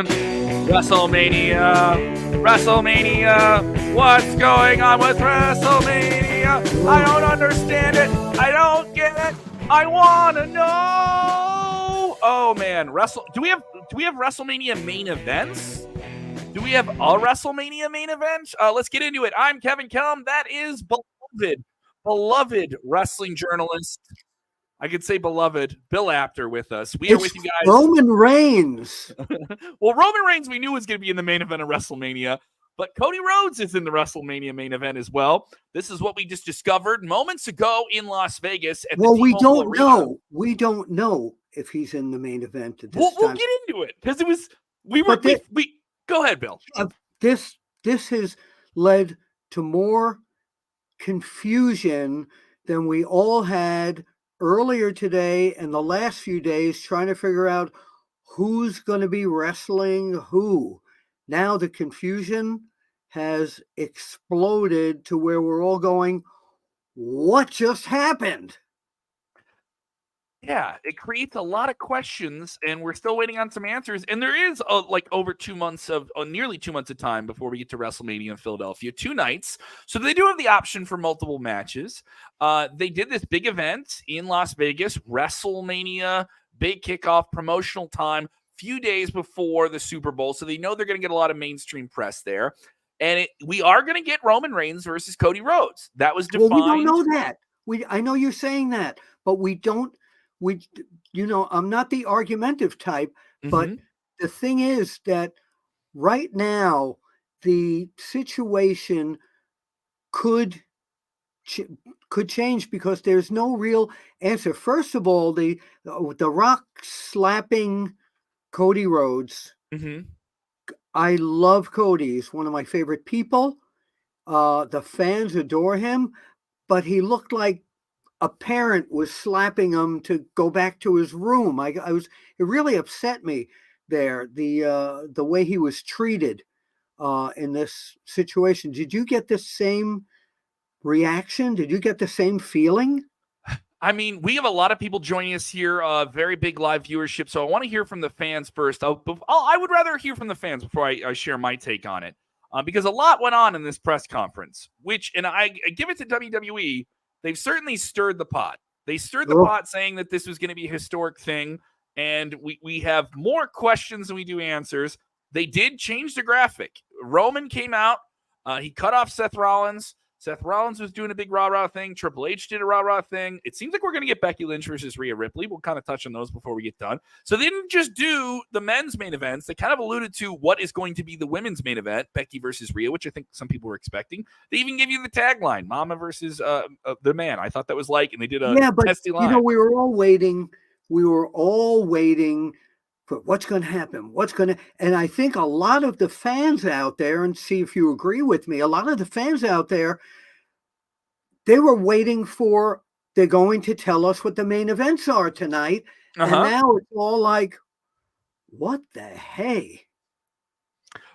WrestleMania. What's going on with WrestleMania? I don't understand it. I don't get it. I want to know. Oh man, do we have WrestleMania main events? Do we have a WrestleMania main event? Let's get into it. I'm Kevin Kelm. That is beloved wrestling journalist. I could say beloved Bill Apter with us. We are with you guys. Roman Reigns. Well, Roman Reigns we knew was going to be in the main event of WrestleMania, but Cody Rhodes is in the WrestleMania main event as well. This is what we just discovered moments ago in Las Vegas. We don't know. We don't know if he's in the main event at this time. We'll get into it because it was we go ahead, Bill. This has led to more confusion than we all had earlier today and the last few days, trying to figure out who's going to be wrestling who. Now the confusion has exploded to where we're all going, what just happened? Yeah, it creates a lot of questions, and we're still waiting on some answers. And there is over 2 months of nearly 2 months of time before we get to WrestleMania in Philadelphia, 2 nights. So they do have the option for multiple matches. They did this big event in Las Vegas, WrestleMania, big kickoff, promotional time, few days before the Super Bowl. So they know they're going to get a lot of mainstream press there. And we are going to get Roman Reigns versus Cody Rhodes. That was defined. Well, we don't know that. I know you're saying that, but we don't. I'm not the argumentative type, but the thing is that right now the situation could change because there's no real answer. First of all, the Rock slapping Cody Rhodes. I love Cody. He's one of my favorite people. The fans adore him, but he looked like a parent was slapping him to go back to his room. It really upset me there, the way he was treated in this situation. Did you get the same reaction? Did you get the same feeling? I mean, we have a lot of people joining us here, very big live viewership. So I want to hear from the fans first. I would rather hear from the fans before I share my take on it, because a lot went on in this press conference, and I give it to WWE. They've certainly stirred the pot. They stirred the pot saying that this was going to be a historic thing, and we have more questions than we do answers. They did change the graphic. Roman came out. He cut off Seth Rollins. Seth Rollins was doing a big rah-rah thing. Triple H did a rah-rah thing. It seems like we're going to get Becky Lynch versus Rhea Ripley. We'll kind of touch on those before we get done. So they didn't just do the men's main events. They kind of alluded to what is going to be the women's main event, Becky versus Rhea, which I think some people were expecting. They even gave you the tagline, Mama versus the Man. I thought that was and they did a testy line. We were all waiting. For what's going to happen? And I think a lot of the fans out there, and see if you agree with me, a lot of the fans out there, they were waiting for, they're going to tell us what the main events are tonight. And now it's all like, what the hey?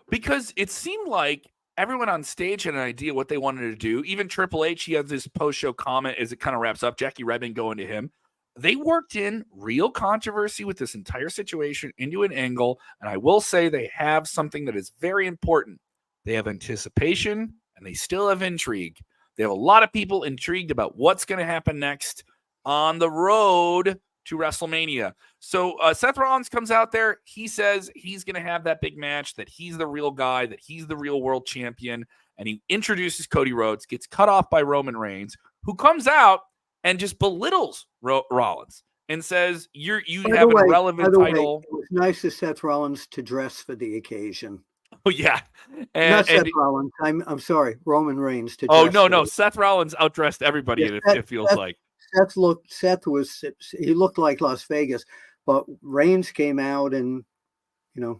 Because it seemed like everyone on stage had an idea what they wanted to do. Even Triple H, he has this post-show comment as it kind of wraps up, Jackie Redmond going to him. They worked in real controversy with this entire situation into an angle, and I will say they have something that is very important. They have anticipation, and they still have intrigue. They have a lot of people intrigued about what's going to happen next on the road to WrestleMania. So Seth Rollins comes out there. He says he's going to have that big match, that he's the real guy, that he's the real world champion, and he introduces Cody Rhodes, gets cut off by Roman Reigns, who comes out and just belittles Rollins and says, you have an irrelevant title. It was nice of Seth Rollins to dress for the occasion. Oh, yeah. Not Seth Rollins. I'm sorry, Roman Reigns to dress. Oh, no. Seth Rollins outdressed everybody, it feels like. Seth looked like Las Vegas, but Reigns came out and,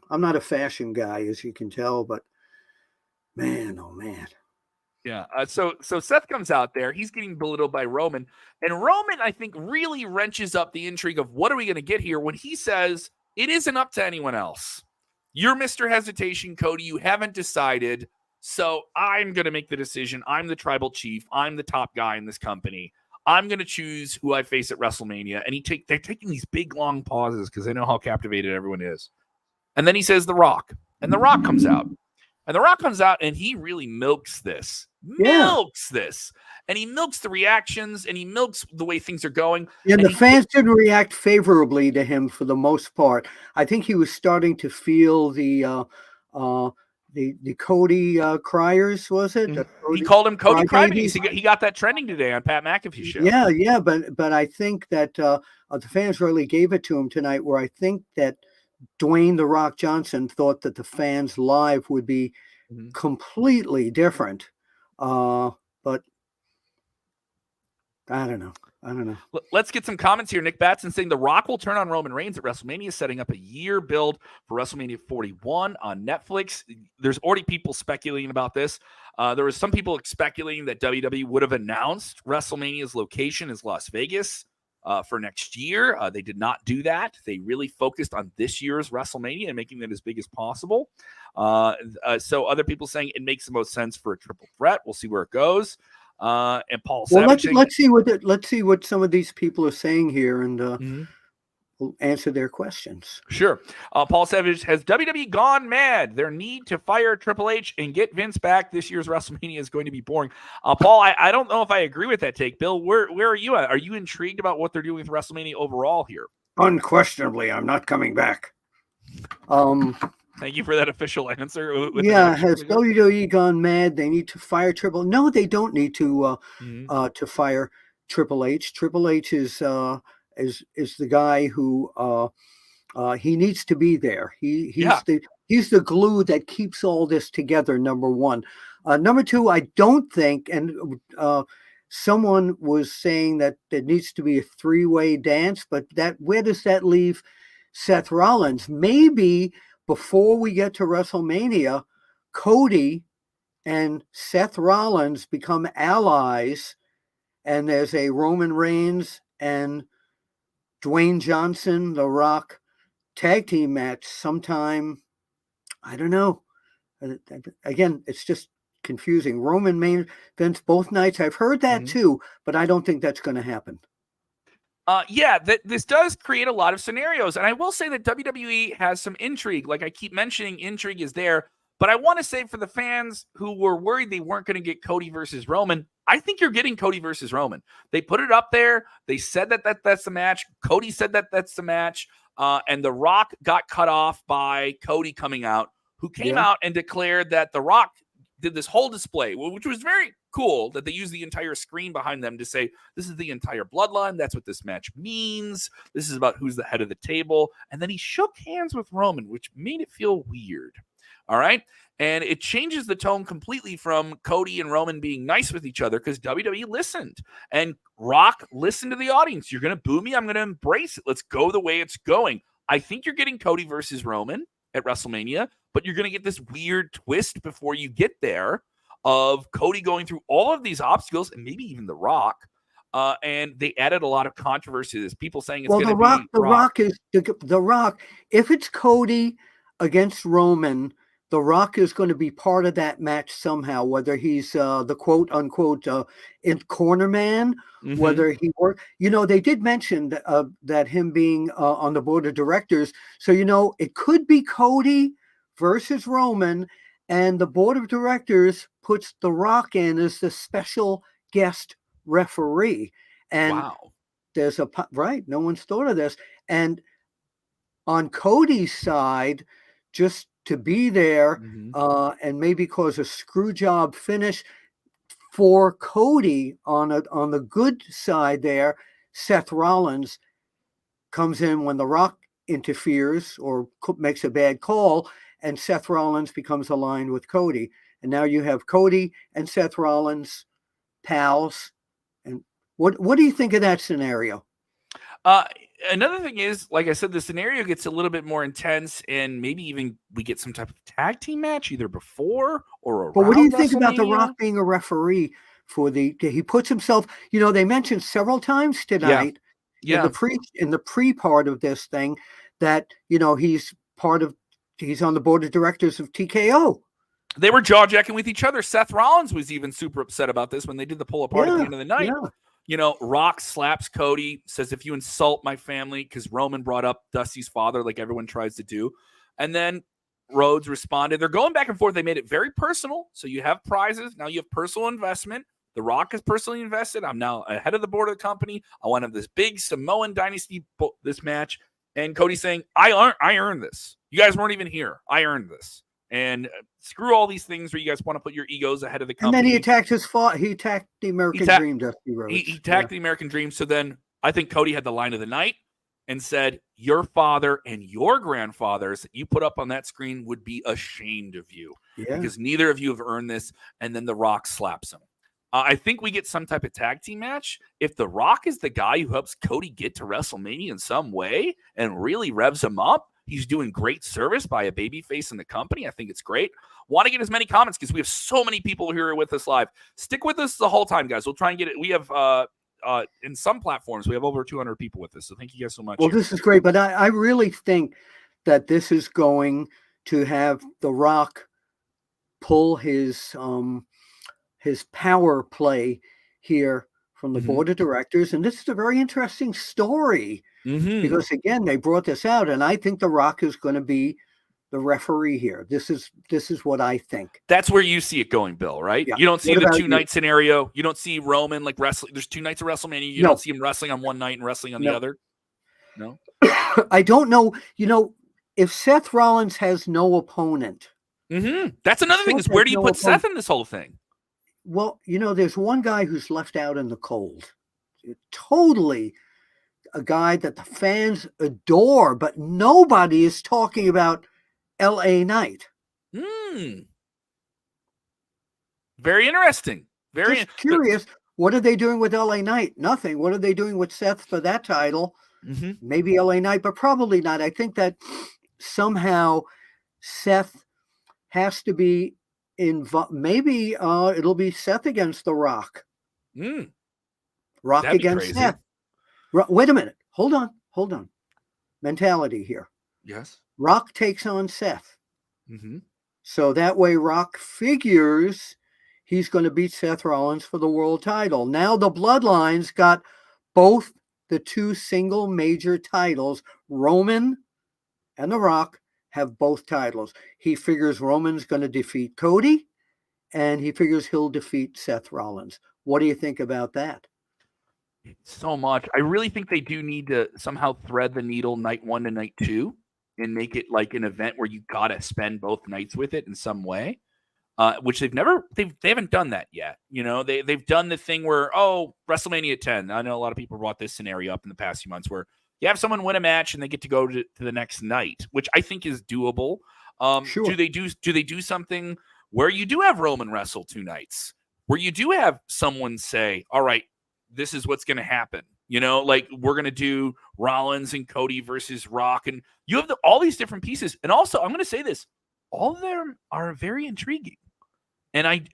I'm not a fashion guy, as you can tell, but man, oh man. Yeah. So Seth comes out there. He's getting belittled by Roman. And Roman, I think, really wrenches up the intrigue of what are we going to get here when he says it isn't up to anyone else. You're Mr. Hesitation, Cody. You haven't decided. So I'm going to make the decision. I'm the tribal chief. I'm the top guy in this company. I'm going to choose who I face at WrestleMania. And they're taking these big, long pauses because they know how captivated everyone is. And then he says The Rock. And The Rock comes out. And The Rock comes out and he really milks this. And he milks the reactions and he milks the way things are going. And the fans didn't react favorably to him for the most part. I think he was starting to feel the Cody criers, was it? He called him Cody Crybabies. He got that trending today on Pat McAfee's show. Yeah, but I think that the fans really gave it to him tonight, where I think that Dwayne "The Rock" Johnson thought that the fans live would be completely different. But I don't know. Let's get some comments here. Nick Batson saying The Rock will turn on Roman Reigns at WrestleMania, setting up a year build for WrestleMania 41 on Netflix. There's already people speculating about this. There was some people speculating that WWE would have announced WrestleMania's location as Las Vegas for next year. They did not do that. They really focused on this year's WrestleMania and making it as big as possible. So other people saying it makes the most sense for a triple threat. We'll see where it goes. And Paul Savage. Let's see what some of these people are saying here, and we'll answer their questions. Sure. Paul Savage, has WWE gone mad? Their need to fire Triple H and get Vince back this year's WrestleMania is going to be boring. Paul, I don't know if I agree with that take. Bill, where are you at? Are you intrigued about what they're doing with WrestleMania overall here? Unquestionably, I'm not coming back. Thank you for that official answer. Has WWE gone mad? They need to fire Triple. No, they don't need to fire Triple H. Triple H is the guy who he needs to be there. He's the glue that keeps all this together. Number one. Number two, I don't think, and someone was saying that there needs to be a three-way dance, but where does that leave Seth Rollins? Maybe before we get to WrestleMania, Cody and Seth Rollins become allies, and there's a Roman Reigns and Dwayne Johnson, The Rock tag team match sometime. I don't know. Again, it's just confusing. Roman main events both nights. I've heard that too, but I don't think that's going to happen. This does create a lot of scenarios. And I will say that WWE has some intrigue. Like I keep mentioning, intrigue is there. But I want to say for the fans who were worried they weren't going to get Cody versus Roman, I think you're getting Cody versus Roman. They put it up there. They said that's the match. Cody said that's the match. And The Rock got cut off by Cody coming out, who came out and declared that The Rock did this whole display, which was very cool, that they used the entire screen behind them to say, this is the entire bloodline. That's what this match means. This is about who's the head of the table. And then he shook hands with Roman, which made it feel weird. All right. And it changes the tone completely from Cody and Roman being nice with each other, because WWE listened and Rock listened to the audience. You're going to boo me. I'm going to embrace it. Let's go the way it's going. I think you're getting Cody versus Roman at WrestleMania, but you're going to get this weird twist before you get there of Cody going through all of these obstacles and maybe even The Rock. And they added a lot of controversy to this. People saying it's going to be The Rock. If it's Cody against Roman, The Rock is going to be part of that match somehow, whether he's the quote unquote in corner man, whether he work. They did mention that him being on the board of directors. So, it could be Cody versus Roman, and the board of directors puts The Rock in as the special guest referee. And there's no one's thought of this. And on Cody's side, just to be there and maybe cause a screw job finish for Cody on the good side there. Seth Rollins comes in when The Rock interferes or makes a bad call, and Seth Rollins becomes aligned with Cody. And now you have Cody and Seth Rollins pals. And what do you think of that scenario? Another thing is, like I said, the scenario gets a little bit more intense, and maybe even we get some type of tag team match either before or around. But what do you think about The Rock being a referee for he puts himself, they mentioned several times tonight in the pre part of this thing that, he's on the board of directors of TKO. They were jaw-jacking with each other. Seth Rollins was even super upset about this when they did the pull apart at the end of the night. Rock slaps Cody, says, if you insult my family, because Roman brought up Dusty's father like everyone tries to do. And then Rhodes responded. They're going back and forth. They made it very personal. So you have prizes. Now you have personal investment. The Rock is personally invested. I'm now ahead of the board of the company. I want to have this big Samoan dynasty, this match. And Cody's saying, I earned this. You guys weren't even here. I earned this. And screw all these things where you guys want to put your egos ahead of the company. And then he attacked He attacked the American Dream, Dusty Rhodes. He attacked the American Dream. So then I think Cody had the line of the night and said, your father and your grandfathers that you put up on that screen would be ashamed of you because neither of you have earned this. And then The Rock slaps him. I think we get some type of tag team match. If The Rock is the guy who helps Cody get to WrestleMania in some way and really revs him up, he's doing great service by a babyface in the company. I think it's great. Want to get as many comments because we have so many people here with us live. Stick with us the whole time, guys. We'll try and get it. We have in some platforms, we have over 200 people with us. So thank you guys so much. Well, this is great, but I really think that this is going to have The Rock pull his power play here from the board of directors. And this is a very interesting story because, again, they brought this out, and I think The Rock is going to be the referee here. This is what I think. That's where you see it going, Bill, right? Yeah. You don't see the two-night scenario. You don't see Roman like wrestling. There's 2 nights of WrestleMania. You don't see him wrestling on one night and wrestling on the other. No? I don't know. If Seth Rollins has no opponent. That's another thing is where do you put Seth in this whole thing? Well, there's one guy who's left out in the cold. Totally a guy that the fans adore, but nobody is talking about LA Knight. Very interesting. Very curious. What are they doing with LA Knight? Nothing. What are they doing with Seth for that title? Maybe LA Knight, but probably not. I think that somehow Seth has to be involved. Maybe it'll be Seth against The Rock. Rock against Seth. Wait a minute. Hold on. Mentality here. Yes. Rock takes on Seth. So that way Rock figures he's going to beat Seth Rollins for the world title. Now the Bloodlines got both the 2 single major titles. Roman and The Rock have both titles. He figures Roman's going to defeat Cody, and he figures he'll defeat Seth Rollins. What do you think about that? So much. I really think they do need to somehow thread the needle night 1 to night 2 and make it like an event where you got to spend both nights with it in some way, which they haven't done that yet. They've done the thing where, WrestleMania 10. I know a lot of people brought this scenario up in the past few months where you have someone win a match and they get to go to the next night, which I think is doable. Sure. Do they do something where you do have Roman wrestle 2 nights, where you do have someone say, all right, this is what's going to happen. Like we're going to do Rollins and Cody versus Rock. And you have all these different pieces. And also, I'm going to say this, all of them are very intriguing. And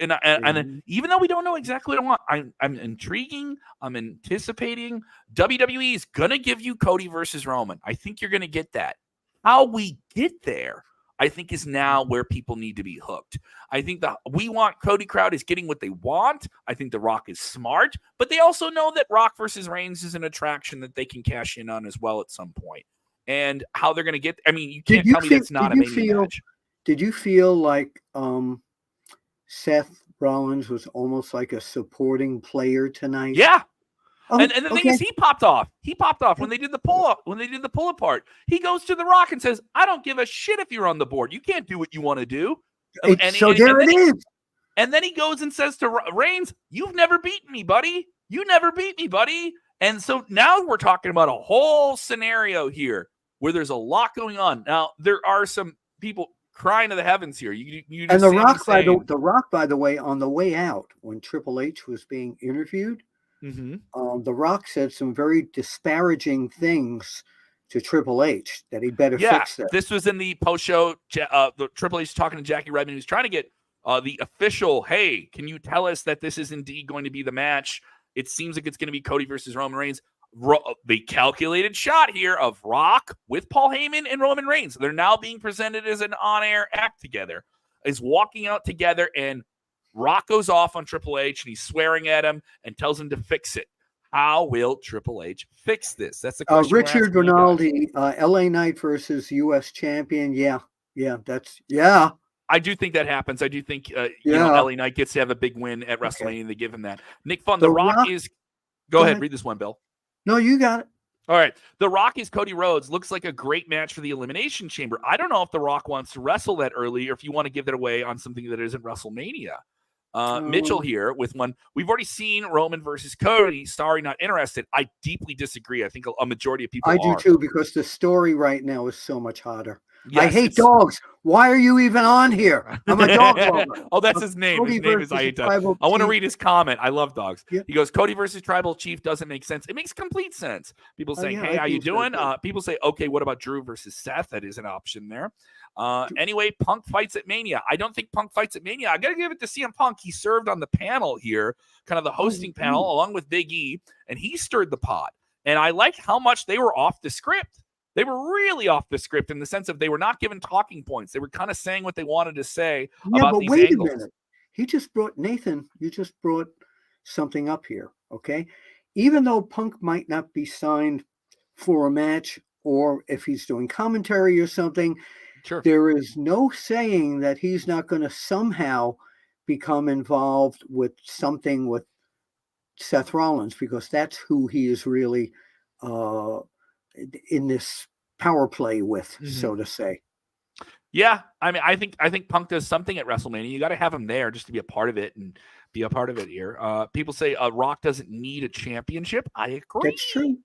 even though we don't know exactly what I want, I'm intriguing. I'm anticipating. WWE is going to give you Cody versus Roman. I think you're going to get that. How we get there, I think, is now where people need to be hooked. I think we want Cody crowd is getting what they want. I think The Rock is smart, but they also know that Rock versus Reigns is an attraction that they can cash in on as well at some point. And how they're going to get, you can't tell me that's not a Mania match. Did you feel like Seth Rollins was almost like a supporting player tonight? Yeah. And the thing is, he popped off. When they did the pull apart. He goes to The Rock and says, I don't give a shit if you're on the board. You can't do what you want to do. And it is. And then he goes and says to Reigns, you've never beaten me, buddy. You never beat me, buddy. And so now we're talking about a whole scenario here where there's a lot going on. Now, there are some people crying to the heavens here. And The Rock, by the way, on the way out, when Triple H was being interviewed, The Rock said some very disparaging things to Triple H that he better fix that. This was in the post-show. The Triple H talking to Jackie Redmond, who's trying to get the official, hey, can you tell us that this is indeed going to be the match? It seems like it's going to be Cody versus Roman Reigns. The calculated shot here of Rock with Paul Heyman and Roman Reigns. They're now being presented as an on-air act together, is walking out together, and Rock goes off on Triple H, and he's swearing at him and tells him to fix it. How will Triple H fix this? That's the question. Richard Rinaldi, LA Knight versus U.S. champion. Yeah, Yeah, I do think that happens. I do think, LA Knight gets to have a big win at WrestleMania. They give him that. Nick Fun, The Rock is. Go ahead, read this one, Bill. No, you got it. All right. The Rock is Cody Rhodes. Looks like a great match for the Elimination Chamber. I don't know if The Rock wants to wrestle that early or if you want to give that away on something that isn't WrestleMania. Mitchell here with one. We've already seen Roman versus Cody. Sorry, not interested. I deeply disagree. I think a majority of people do too, because the story right now is so much hotter. Yes, I hate dogs. Why are you even on here? I'm a dog lover. Oh, that's his name. His name is I hate dogs. I want to read his comment. I love dogs. Yeah. He goes, Cody versus Tribal Chief doesn't make sense. It makes complete sense. People saying, hey, how you doing? People say, okay, what about Drew versus Seth? That is an option there. Anyway, Punk fights at Mania. I don't think Punk fights at Mania. I got to give it to CM Punk. He served on the panel here, kind of the hosting panel, along with Big E, and he stirred the pot. And I like how much they were off the script. They were really off the script in the sense of they were not given talking points. They were kind of saying what they wanted to say about these angles. Wait a minute. He just brought, Nathan, you just brought something up here, okay? Even though Punk might not be signed for a match, or if he's doing commentary or something, sure, there is no saying that he's not going to somehow become involved with something with Seth Rollins, because that's who he is really in this power play with, so to say. Yeah, I mean, I think Punk does something at WrestleMania. You got to have him there just to be a part of it and be a part of it here. People say Rock doesn't need a championship. I agree. That's true.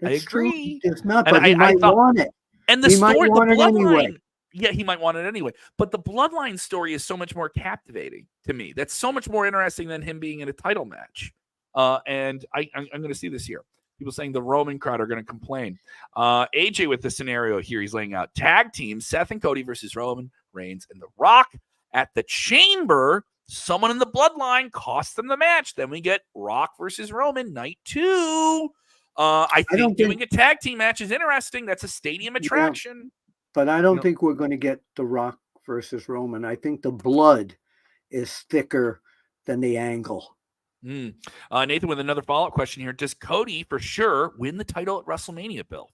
I agree. It's not, but he might want it. And the story, the bloodline. Yeah, he might want it anyway. But the bloodline story is so much more captivating to me. That's so much more interesting than him being in a title match. And I'm going to see this here. People saying the Roman crowd are going to complain. AJ with the scenario here, he's laying out tag team, Seth and Cody versus Roman Reigns and The Rock at the Chamber. Someone in the bloodline cost them the match. Then we get Rock versus Roman night 2. I think doing a tag team match is interesting. That's a stadium attraction. Yeah, but I don't think we're going to get The Rock versus Roman. I think the blood is thicker than the angle. Nathan with another follow-up question here. Does Cody for sure win the title at WrestleMania, Bill?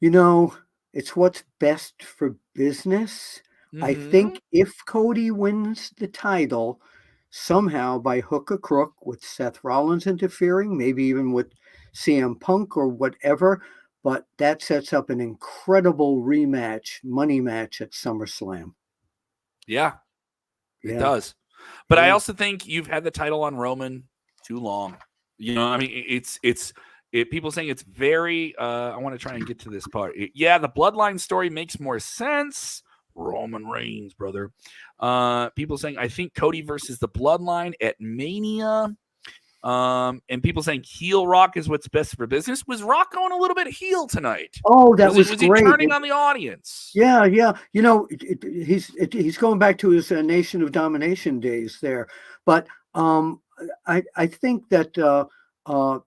It's what's best for business. I think if Cody wins the title somehow by hook or crook, with Seth Rollins interfering, maybe even with CM Punk or whatever, but that sets up an incredible rematch, money match at SummerSlam. Yeah, it does. But I also think you've had the title on Roman too long. I mean, it's people saying it's very, I want to try and get to this part. The bloodline story makes more sense. Roman Reigns, brother. People saying, I think Cody versus the bloodline at Mania. And people saying heel Rock is what's best for business. Was Rock going a little bit heel tonight? Oh, was great. Was he turning on the audience? Yeah. He's going back to his Nation of Domination days there. But I think that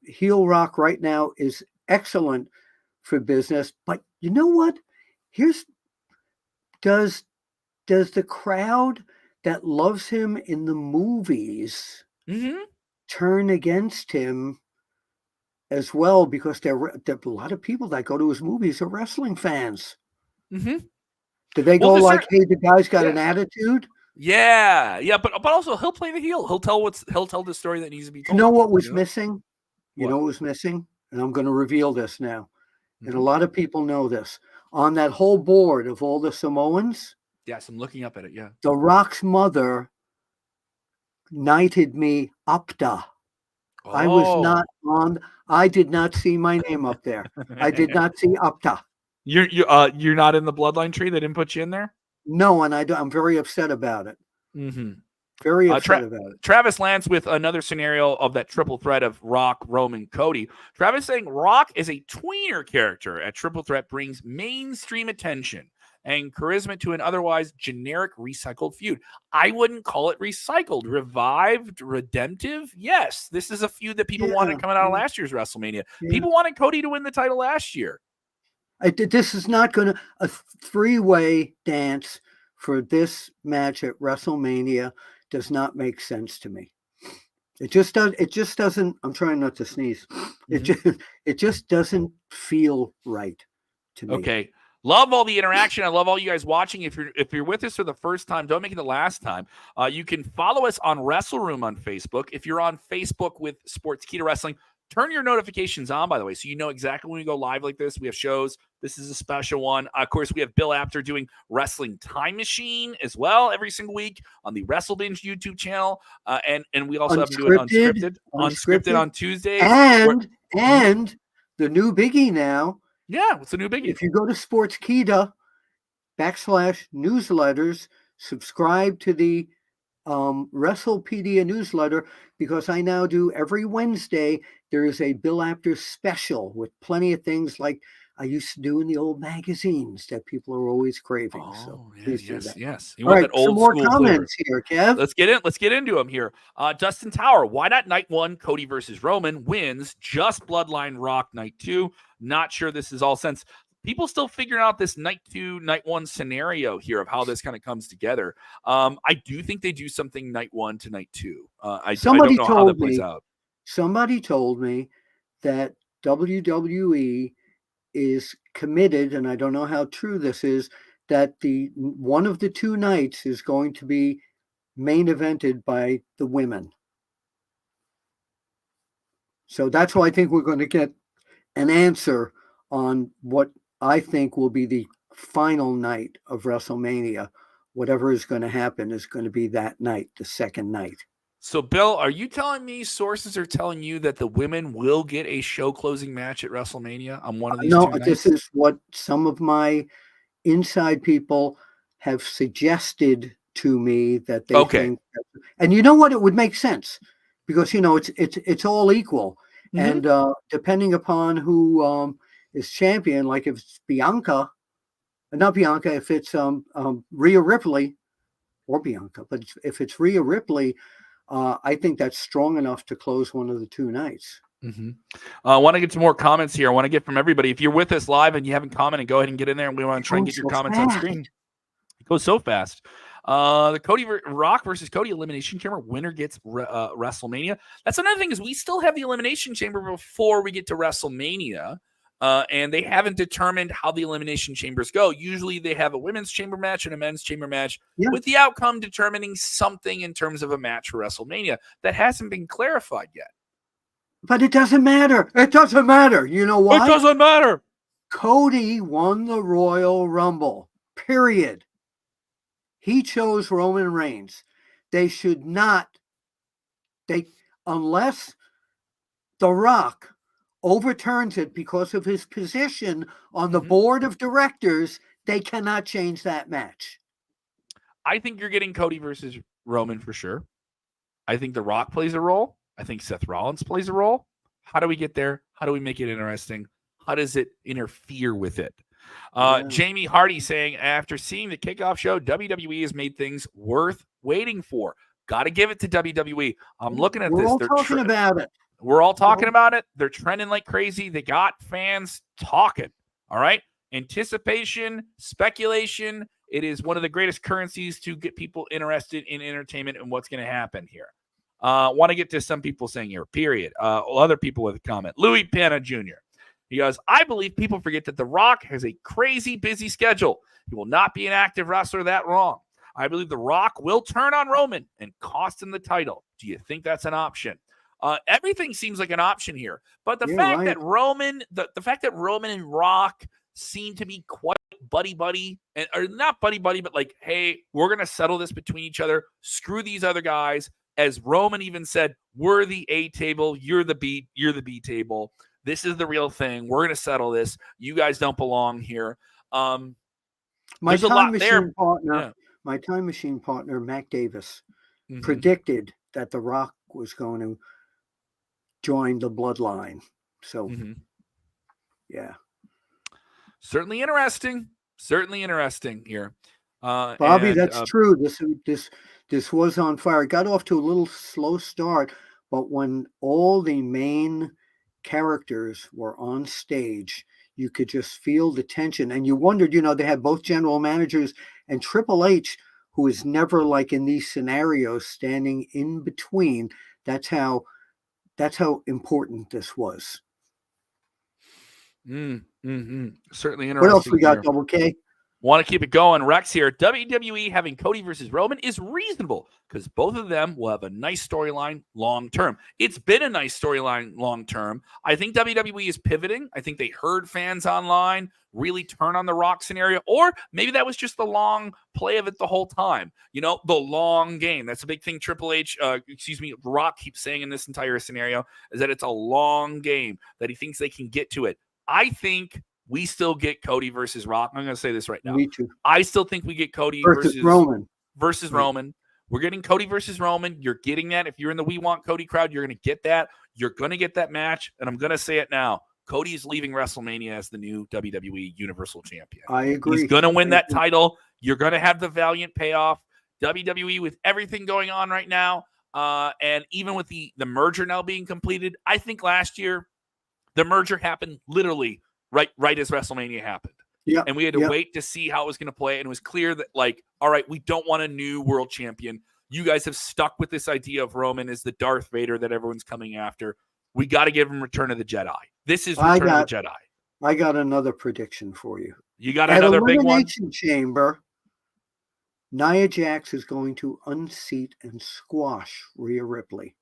heel Rock right now is excellent for business. But you know what? Does the crowd that loves him in the movies turn against him as well, because there are a lot of people that go to his movies are wrestling fans. Do they go hey, the guy's got an attitude? But also he'll play the heel. He'll tell the story that needs to be told. You know what was missing? You know what was missing? And I'm going to reveal this now. And a lot of people know this. On that whole board of all the Samoans. Yes, I'm looking up at it. Yeah. The Rock's mother knighted me Apta. I was not on. I did not see my name up there. I did not see Apta. You're not in the bloodline tree? They didn't put you in there? No, and I'm very upset about it. Very upset about it. Travis Lance with another scenario of that triple threat of Rock, Roman, Cody. Travis saying Rock is a tweener character at Triple Threat, brings mainstream attention and charisma to an otherwise generic recycled feud. I wouldn't call it recycled. Revived, redemptive. Yes, this is a feud that people wanted coming out of last year's WrestleMania. People wanted Cody to win the title last year. This is not going to a three-way dance for this match at WrestleMania. Does not make sense to me. It just doesn't. I'm trying not to sneeze. It just doesn't feel right to me. Okay. Love all the interaction. I love all you guys watching. If you're with us for the first time, don't make it the last time. You can follow us on Wrestle Room on Facebook. If you're on Facebook with Sportskeeda Wrestling, turn your notifications on, by the way, so you know exactly when we go live like this. We have shows. This is a special one. Of course, we have Bill Apter doing Wrestling Time Machine as well every single week on the Wrestle Binge YouTube channel. And we also have him doing Unscripted on Tuesdays. And the new biggie now. Yeah, what's the new biggie? If you go to Sportskeeda /newsletters, subscribe to the WrestlePedia newsletter, because I now do every Wednesday. There is a Bill Apter special with plenty of things like I used to do in the old magazines that people are always craving. Yes. You want some more comments here, Kev? Let's get into them here. Dustin Tower, why not night 1, Cody versus Roman wins, just Bloodline Rock night 2? Not sure this is all sense. People still figuring out this night 2, night 1 scenario here of how this kind of comes together. I do think they do something night 1 to night 2. I don't know how that plays out. Somebody told me that WWE is committed, and I don't know how true this is, that one of the 2 nights is going to be main evented by the women. So that's why I think we're going to get an answer on what I think will be the final night of WrestleMania. Whatever is going to happen is going to be that night, the second night. So, Bill, are you telling me sources are telling you that the women will get a show closing match at WrestleMania on one of these 2 nights? No, this is what some of my inside people have suggested to me that they think. And you know what? It would make sense because, it's all equal. Mm-hmm. And depending upon who is champion, like if it's if it's Rhea Ripley or Bianca, but if it's Rhea Ripley, I think that's strong enough to close one of the 2 nights. Mm-hmm. I want to get some more comments here. I want to get from everybody. If you're with us live and you haven't commented, go ahead and get in there, and we want to try and get your comments on screen. It goes so fast. The Cody Rock versus Cody Elimination Chamber winner gets WrestleMania. That's another thing, is we still have the Elimination Chamber before we get to WrestleMania. And they haven't determined how the Elimination Chambers go. Usually they have a women's chamber match and a men's chamber match, with the outcome determining something in terms of a match for WrestleMania. That hasn't been clarified yet. But it doesn't matter. It doesn't matter. You know why? It doesn't matter. Cody won the Royal Rumble, period. He chose Roman Reigns. They should not, unless The Rock overturns it because of his position on the board of directors, they cannot change that match. I think you're getting Cody versus Roman for sure. I think The Rock plays a role. I think Seth Rollins plays a role. How do we get there? How do we make it interesting? How does it interfere with it? Jamie Hardy saying, after seeing the kickoff show, WWE has made things worth waiting for. Got to give it to WWE. I'm looking at this. We're all talking about it. We're all talking about it. They're trending like crazy. They got fans talking. All right. Anticipation, speculation. It is one of the greatest currencies to get people interested in entertainment and what's going to happen here. Want to get to some people saying here, period. Other people with a comment. Louis Pena Jr. He goes, I believe people forget that The Rock has a crazy busy schedule. He will not be an active wrestler that long. I believe The Rock will turn on Roman and cost him the title. Do you think that's an option? Everything seems like an option here, but the fact that Roman, the fact that Roman and Rock seem to be quite buddy, and or not buddy, but like, hey, we're gonna settle this between each other. Screw these other guys. As Roman even said, we're the A table, you're the B table. This is the real thing. We're gonna settle this. You guys don't belong here. My time machine partner, Mac Davis, predicted that The Rock was going to join the bloodline. So, yeah. Certainly interesting here. Bobby, that's true. This was on fire. It got off to a little slow start, but when all the main characters were on stage, you could just feel the tension. And you wondered, they had both general managers and Triple H, who is never like in these scenarios standing in between. That's how important this was. Certainly interesting. What else we got, here. Double K? Want to keep it going. Rex here. WWE having Cody versus Roman is reasonable because both of them will have a nice storyline long term. It's been a nice storyline long term. I think WWE is pivoting. I think they heard fans online really turn on the Rock scenario, or maybe that was just the long play of it the whole time. You know, the long game. That's a big thing Rock keeps saying in this entire scenario is that it's a long game, that he thinks they can get to it. I think we still get Cody versus Rock. I'm going to say this right now. Me too. I still think we get Cody versus Roman. Versus Roman. We're getting Cody versus Roman. You're getting that. If you're in the We Want Cody crowd, you're going to get that. You're going to get that match. And I'm going to say it now. Cody is leaving WrestleMania as the new WWE Universal Champion. I agree. He's going to win that title. You're going to have the valiant payoff. WWE, with everything going on right now, and even with the merger now being completed, I think last year the merger happened literally right as WrestleMania happened. Yeah. And we had to wait to see how it was going to play. And it was clear that, like, all right, we don't want a new world champion. You guys have stuck with this idea of Roman as the Darth Vader that everyone's coming after. We got to give him Return of the Jedi. This is Return of the Jedi. I got another prediction for you. You got another big one? At Elimination Chamber, Nia Jax is going to unseat and squash Rhea Ripley.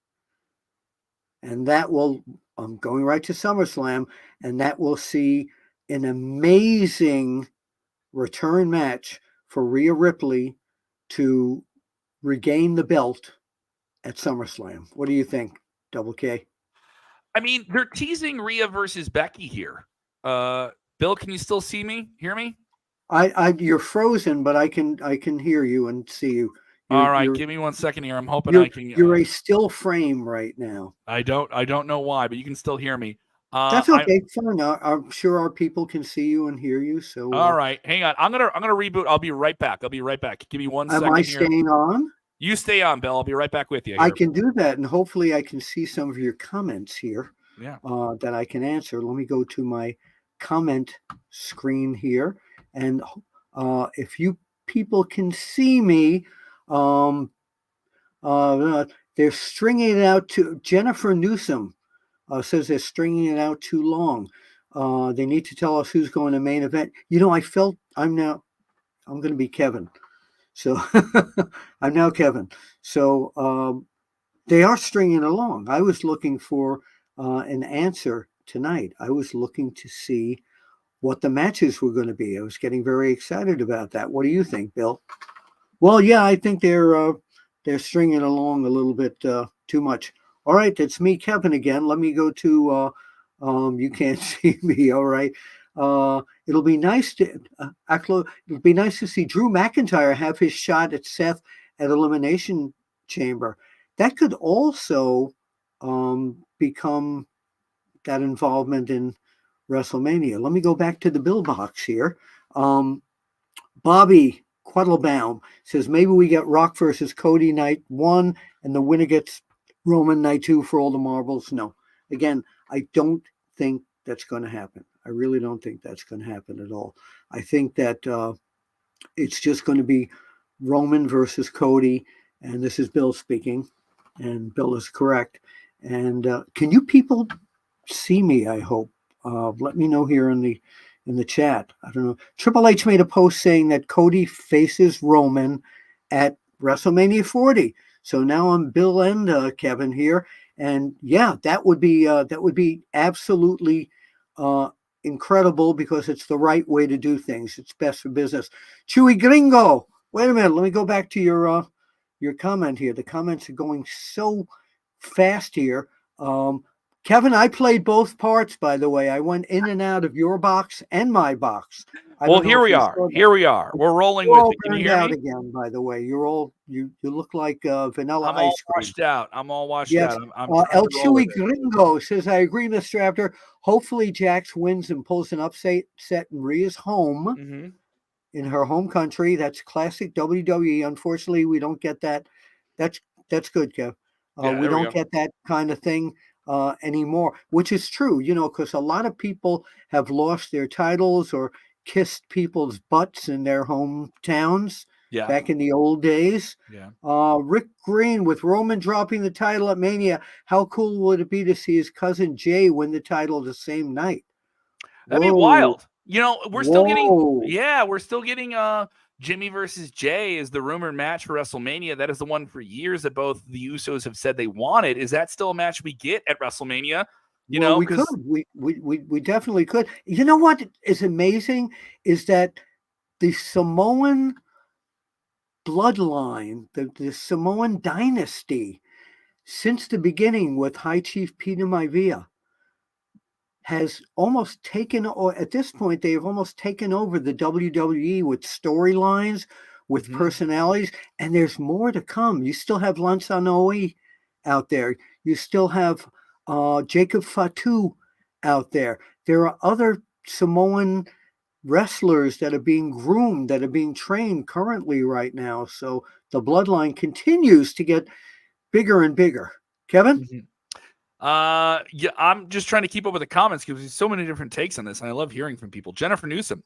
And that will, I'm going right to SummerSlam, and that will see an amazing return match for Rhea Ripley to regain the belt at SummerSlam. What do you think, Double K? I mean, they're teasing Rhea versus Becky here. Bill, can you still see me? Hear me? You're frozen, but I can hear you and see you. All right, give me 1 second here. I'm hoping I can. You're a still frame right now. I don't know why, but you can still hear me. That's okay. Fine. I'm sure our people can see you and hear you. So all right, hang on. I'm gonna reboot. I'll be right back. Give me 1 second. Am I staying on? You stay on, Bill. I'll be right back with you. I can do that, and hopefully I can see some of your comments here. Yeah. That I can answer. Let me go to my comment screen here, and if you people can see me, they're stringing it out to Jennifer Newsom. Says they're stringing it out too long. They need to tell us who's going to main event. You know, I'm going to be Kevin. So I'm now Kevin. So they are stringing along. I was looking for an answer tonight. I was looking to see what the matches were going to be. I was getting very excited about that. What do you think, Bill? Well, yeah, I think they're stringing along a little bit too much. All right, it's me, Kevin, again. Let me go to, you can't see me, all right. It'll be nice to see Drew McIntyre have his shot at Seth at Elimination Chamber. That could also become that involvement in WrestleMania. Let me go back to the Bill box here. Bobby Quattlebaum says maybe we get Rock versus Cody night 1 and the winner gets Roman night 2 for all the marbles. No, again, I don't think that's going to happen. I really don't think that's going to happen at all. I think that it's just going to be Roman versus Cody, and this is Bill speaking, and Bill is correct. And can you people see me? I hope. Let me know here in the chat. I don't know. Triple H made a post saying that Cody faces Roman at WrestleMania 40. So now I'm Bill and Kevin here, and yeah, that would be absolutely incredible because it's the right way to do things. It's best for business. Chewy Gringo, wait a minute. Let me go back to your comment here. The comments are going so fast here. Kevin, I played both parts, by the way. I went in and out of your box and my box. Well, here we are. We're rolling with it. Can you hear me? Again, by the way, you look like vanilla I'm ice cream. I'm all washed out. El Chewy Gringo says, I agree, Mr. After. Hopefully, Jax wins and pulls an upset in Rhea's home in her home country. That's classic WWE. Unfortunately, we don't get that. That's good, Kev. We don't get that kind of thing anymore, which is true, because a lot of people have lost their titles or kissed people's butts in their hometowns back in the old days. Rick Green, with Roman dropping the title at Mania, how cool would it be to see his cousin Jay win the title the same night? That'd be Whoa. wild. You know, we're still getting Jimmy versus Jay is the rumored match for WrestleMania. That is the one for years that both the Usos have said they wanted. Is that still a match we get at WrestleMania? You Well, know, we could. We definitely could. You know what is amazing is that the Samoan bloodline, the Samoan dynasty, since the beginning with High Chief Peter Maivia, has almost taken, or at this point, they have almost taken over the WWE with storylines, with personalities, and there's more to come. You still have Lance Anoa'i out there. You still have Jacob Fatu out there. There are other Samoan wrestlers that are being groomed, that are being trained currently right now. So the bloodline continues to get bigger and bigger. Kevin? Yeah, I'm just trying to keep up with the comments because there's so many different takes on this, and I love hearing from people. Jennifer Newsom,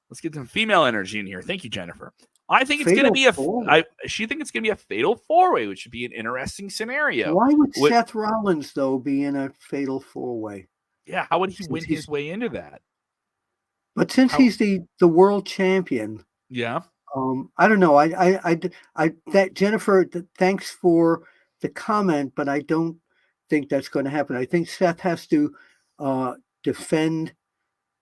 let's get some female energy in here. Thank you, Jennifer. I think it's going to be she thinks it's going to be a fatal four-way, which should be an interesting scenario. Why would Seth Rollins, though, be in a fatal four-way? Yeah, how would he win his way into that? But since he's the world champion, yeah. I don't know. That Jennifer, thanks for the comment, but I don't think that's going to happen. I think Seth has to defend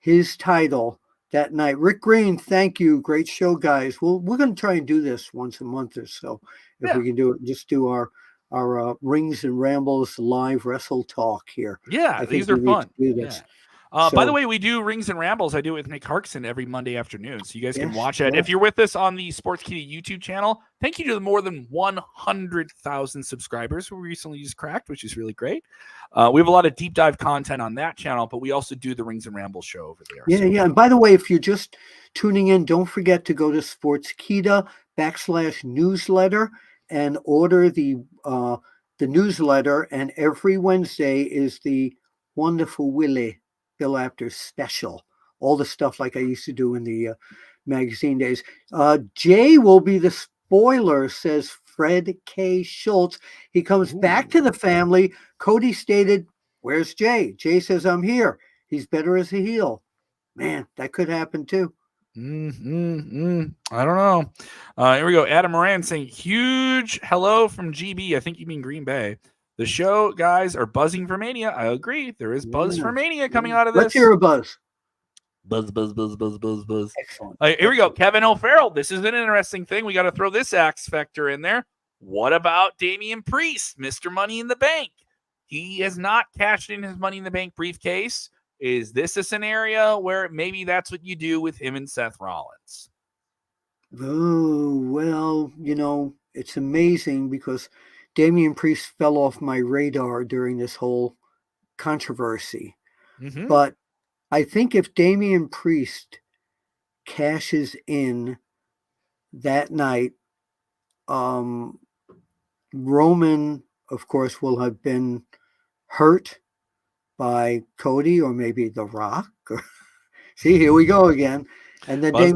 his title that night. Rick Green, thank you. Great show, guys. We're going to try and do this once a month or so. If we can do it, just do our Rings and Rambles live wrestle talk here. Yeah, I think these are fun. Yeah. By the way, we do Rings and Rambles. I do it with Nick Harkson every Monday afternoon, so you guys can watch it. Yes. If you're with us on the Sportskeeda YouTube channel, thank you to the more than 100,000 subscribers we recently just cracked, which is really great. We have a lot of deep dive content on that channel, but we also do the Rings and Rambles show over there. Yeah. And by the way, if you're just tuning in, don't forget to go to Sportskeeda/newsletter and order the newsletter. And every Wednesday is the Wonderful Willie Bill Apter special. All the stuff like I used to do in the magazine days. Jay will be the spoiler, says Fred K. Schultz. He comes back to the family. Cody stated, "Where's Jay?" Jay says, "I'm here. He's better as a heel." Man, that could happen too. I don't know. Here we go. Adam Moran saying, huge hello from GB. I think you mean Green Bay. The show guys are buzzing for Mania. I agree. There is buzz for Mania coming out of this. Let's hear a buzz. Buzz. Excellent. Here we go. Kevin O'Farrell. This is an interesting thing. We got to throw this X factor in there. What about Damian Priest, Mr. Money in the Bank? He has not cashed in his Money in the Bank briefcase. Is this a scenario where maybe that's what you do with him and Seth Rollins? Oh, well, it's amazing because Damian Priest fell off my radar during this whole controversy. But I think if Damian Priest cashes in that night, Roman, of course, will have been hurt by Cody or maybe The Rock. See, here we go again. And then Damian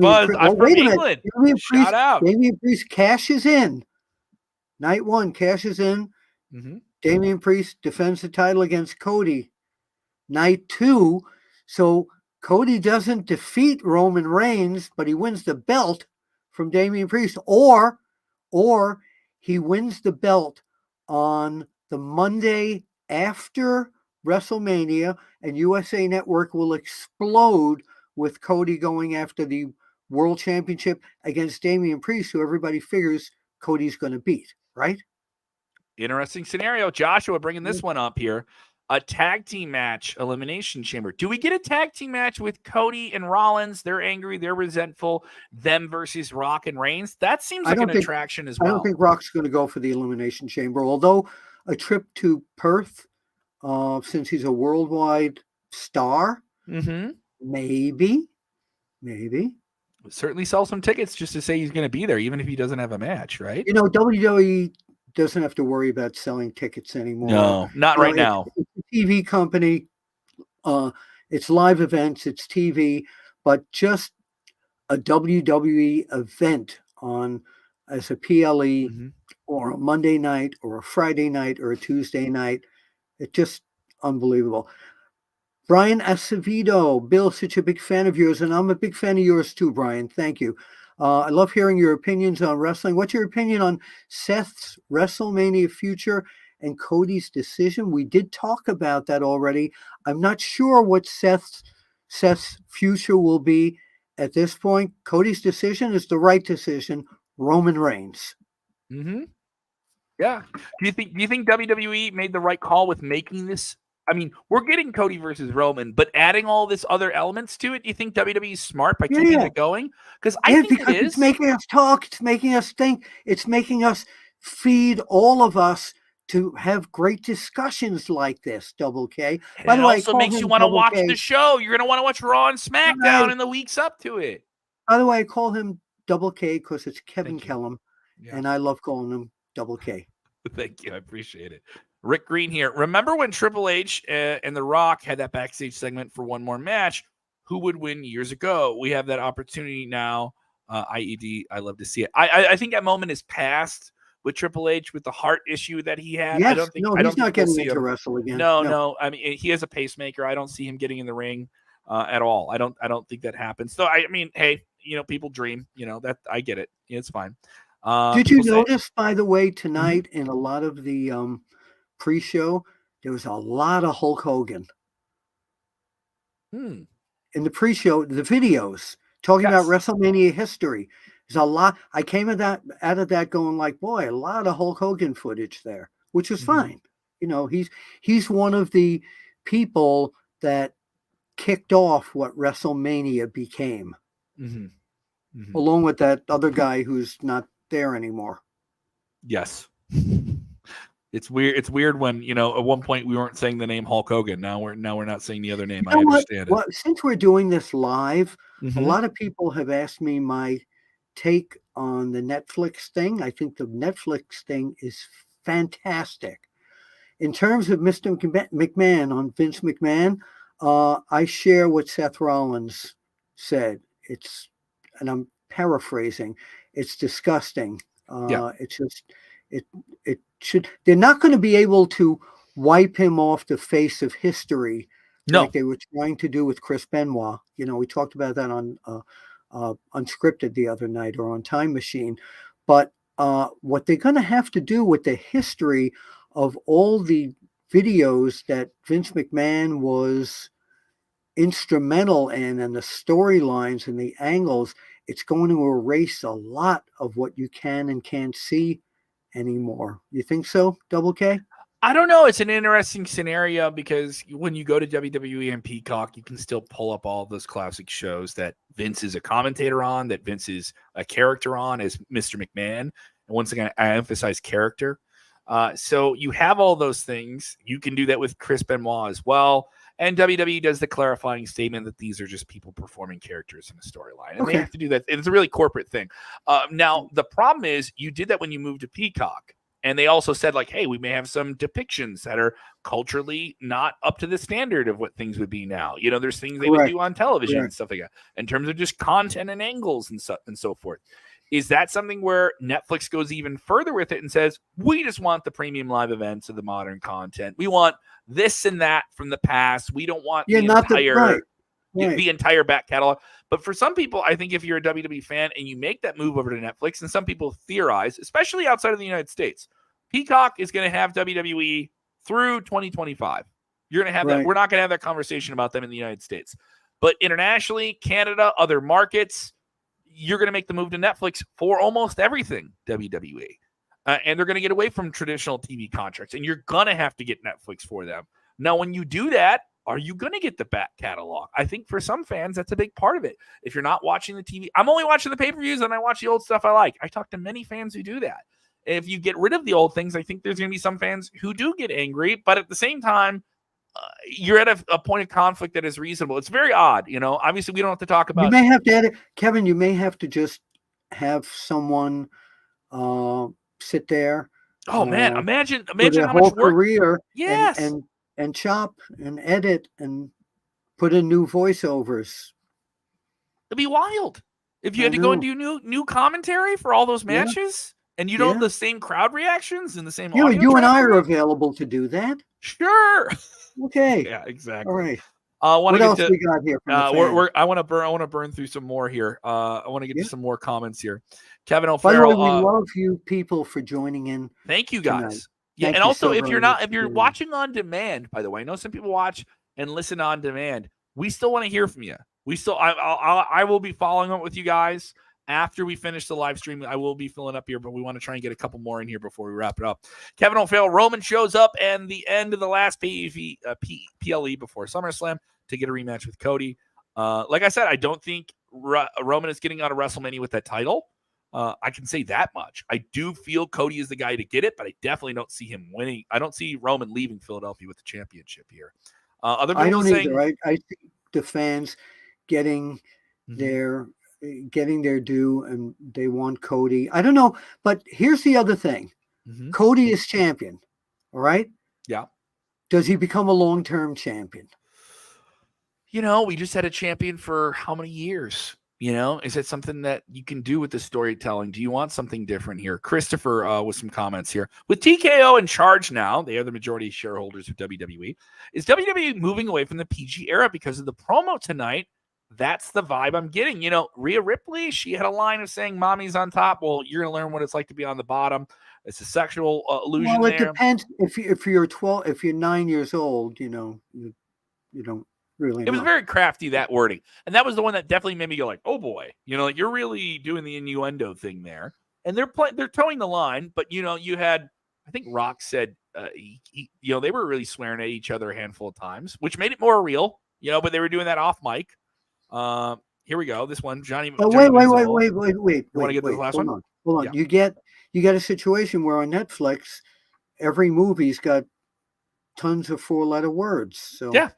Priest cashes in. Night one cashes in. Damian Priest defends the title against Cody. Night two, so Cody doesn't defeat Roman Reigns, but he wins the belt from Damian Priest, or he wins the belt on the Monday after WrestleMania, and USA Network will explode with Cody going after the World Championship against Damian Priest, who everybody figures Cody's going to beat, right? Interesting scenario. Joshua bringing this one up here. A tag team match, Elimination Chamber. Do we get a tag team match with Cody and Rollins? They're angry. They're resentful. Them versus Rock and Reigns. That seems like an attraction as well. I don't think Rock's going to go for the Elimination Chamber, although a trip to Perth, since he's a worldwide star, maybe. Certainly sell some tickets just to say he's going to be there, even if he doesn't have a match, right? WWE doesn't have to worry about selling tickets anymore. No, not right now. It's a TV company. It's live events. It's TV, but just a WWE event as a PLE or a Monday night or a Friday night or a Tuesday night. It's just unbelievable. Brian Acevedo, Bill, such a big fan of yours, and I'm a big fan of yours too, Brian. Thank you. I love hearing your opinions on wrestling. What's your opinion on Seth's WrestleMania future and Cody's decision? We did talk about that already. I'm not sure what Seth's future will be at this point. Cody's decision is the right decision. Roman Reigns. Mm-hmm. Yeah. Do you think WWE made the right call with making this? I mean, we're getting Cody versus Roman, but adding all this other elements to it, do you think WWE is smart by keeping it going? Because I think it is. It's making us talk. It's making us think. It's making us feed all of us to have great discussions like this, Double K. By the way, it also makes you want to watch the show. You're going to want to watch Raw and SmackDown in the weeks up to it. By the way, I call him Double K because it's Kevin Kellum, and I love calling him Double K. Thank you. I appreciate it. Rick Green here. Remember when Triple H and The Rock had that backstage segment for one more match? Who would win years ago? We have that opportunity now. IED, I love to see it. I think that moment is past with Triple H with the heart issue that he had. Yes, I don't think he's not getting into wrestle again. No. I mean, he has a pacemaker. I don't see him getting in the ring at all. I don't think that happens. So I mean, hey, people dream. That I get it. It's fine. Did you notice, by the way, tonight in a lot of the pre-show, there was a lot of Hulk Hogan. In the pre-show, the videos talking about WrestleMania history. There's a lot. I came out of that going like, boy, a lot of Hulk Hogan footage there, which is fine. He's one of the people that kicked off what WrestleMania became, along with that other guy who's not there anymore. Yes. It's weird. It's weird when, at one point we weren't saying the name Hulk Hogan. Now we're not saying the other name. I understand it. Well, since we're doing this live, a lot of people have asked me my take on the Netflix thing. I think the Netflix thing is fantastic. In terms of Mr. McMahon on Vince McMahon, I share what Seth Rollins said. And I'm paraphrasing, it's disgusting. It's just, it should, they're not going to be able to wipe him off the face of history like they were trying to do with Chris Benoit. We talked about that on Unscripted the other night, or on Time Machine. But what they're going to have to do with the history of all the videos that Vince McMahon was instrumental in, and the storylines and the angles, it's going to erase a lot of what you can and can't see anymore. You think so, Double K? I don't know. It's an interesting scenario because when you go to WWE and Peacock, you can still pull up all those classic shows that Vince is a commentator on, that Vince is a character on as Mr. McMahon. And once again, I emphasize character. So you have all those things. You can do that with Chris Benoit as well. And WWE does the clarifying statement that these are just people performing characters in a storyline. And they have to do that. It's a really corporate thing. Now, the problem is you did that when you moved to Peacock. And they also said, like, hey, we may have some depictions that are culturally not up to the standard of what things would be now. There's things they would do on television and stuff like that in terms of just content and angles and so forth. Is that something where Netflix goes even further with it and says, we just want the premium live events of the modern content. We want this and that from the past. We don't want the entire back catalog. But for some people, I think if you're a WWE fan and you make that move over to Netflix, and some people theorize, especially outside of the United States, Peacock is going to have WWE through 2025. You're going to have that. We're not going to have that conversation about them in the United States. But internationally, Canada, other markets, you're going to make the move to Netflix for almost everything WWE. And they're going to get away from traditional TV contracts. And you're going to have to get Netflix for them. Now, when you do that, are you going to get the back catalog? I think for some fans, that's a big part of it. If you're not watching the TV, I'm only watching the pay-per-views and I watch the old stuff I like. I talk to many fans who do that. If you get rid of the old things, I think there's going to be some fans who do get angry. But at the same time, you're at a point of conflict that is reasonable. It's very odd. Obviously, we don't have to talk about. You may have to edit, Kevin. You may have to just have someone sit there. Oh man, imagine how much work. Career, yes, and chop and edit and put in new voiceovers. It'd be wild if you had to go and do new commentary for all those matches, and you don't have the same crowd reactions and the same. You and I are available to do that. Sure. Okay. Yeah, exactly. All right. What else we got here from the fans? I want to burn through some more here. I want to get to some more comments here. Kevin By the way, O'Farrell, we love you people for joining in. Thank you tonight. guys. Yeah, and also if you're watching on demand, by the way, I know some people watch and listen on demand. We still want to hear from you. I will be following up with you guys after we finish the live stream. I will be filling up here, but we want to try and get a couple more in here before we wrap it up. Kevin O'Farrell, Roman shows up and the end of the last PLE before SummerSlam to get a rematch with Cody. Like I said, I don't think Roman is getting out of WrestleMania with that title. I can say that much. I do feel Cody is the guy to get it, but I definitely don't see him winning. I don't see Roman leaving Philadelphia with the championship here. Other people I don't saying, either. I think the fans getting their due, and they want Cody. I don't know, but here's the other thing. Cody is champion. All right. Yeah. Does he become a long-term champion? We just had a champion for how many years? Is it something that you can do with the storytelling? Do you want something different here? Christopher with some comments here. With TKO in charge now, they are the majority shareholders of WWE. Is WWE moving away from the PG era because of the promo tonight? That's the vibe I'm getting. Rhea Ripley, she had a line of saying mommy's on top. Well, you're going to learn what it's like to be on the bottom. It's a sexual illusion. Well, it depends. If you're 12, if you're 9 years old, you don't really know. It was very crafty, that wording. And that was the one that definitely made me go like, oh boy, you're really doing the innuendo thing there. And they're towing the line, but you had, I think Rock said, they were really swearing at each other a handful of times, which made it more real, but they were doing that off mic. Here we go. This one, Johnny. Oh, wait. You want to get to the last one? Hold on. Yeah. You get a situation where on Netflix, every movie's got tons of 4-letter words. So yeah.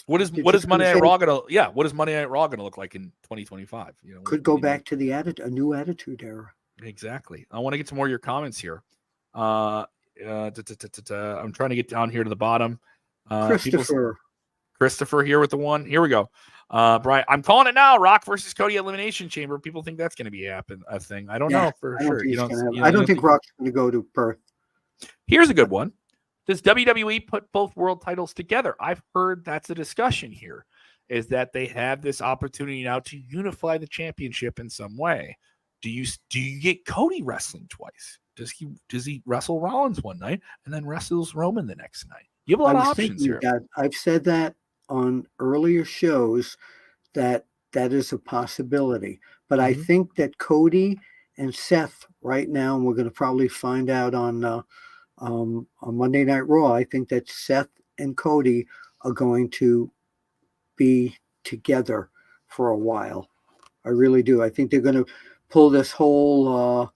What is Monday Night Raw gonna look like in 2025? Could go back to a new Attitude Era. Exactly. I want to get some more of your comments here. I'm trying to get down here to the bottom. Christopher here with the one. Here we go. Brian, I'm calling it now. Rock versus Cody Elimination Chamber. People think that's going to be a thing. I don't know for sure. I don't think Rock's going to go to Perth. Here's a good one. Does WWE put both world titles together? I've heard that's a discussion here, is that they have this opportunity now to unify the championship in some way. Do you get Cody wrestling twice? Does he wrestle Rollins one night and then wrestles Roman the next night? You have a lot of options here. I've said that on earlier shows that is a possibility. But I think that Cody and Seth right now, and we're going to probably find out on Monday Night Raw, I think that Seth and Cody are going to be together for a while. I really do. I think they're going to pull this whole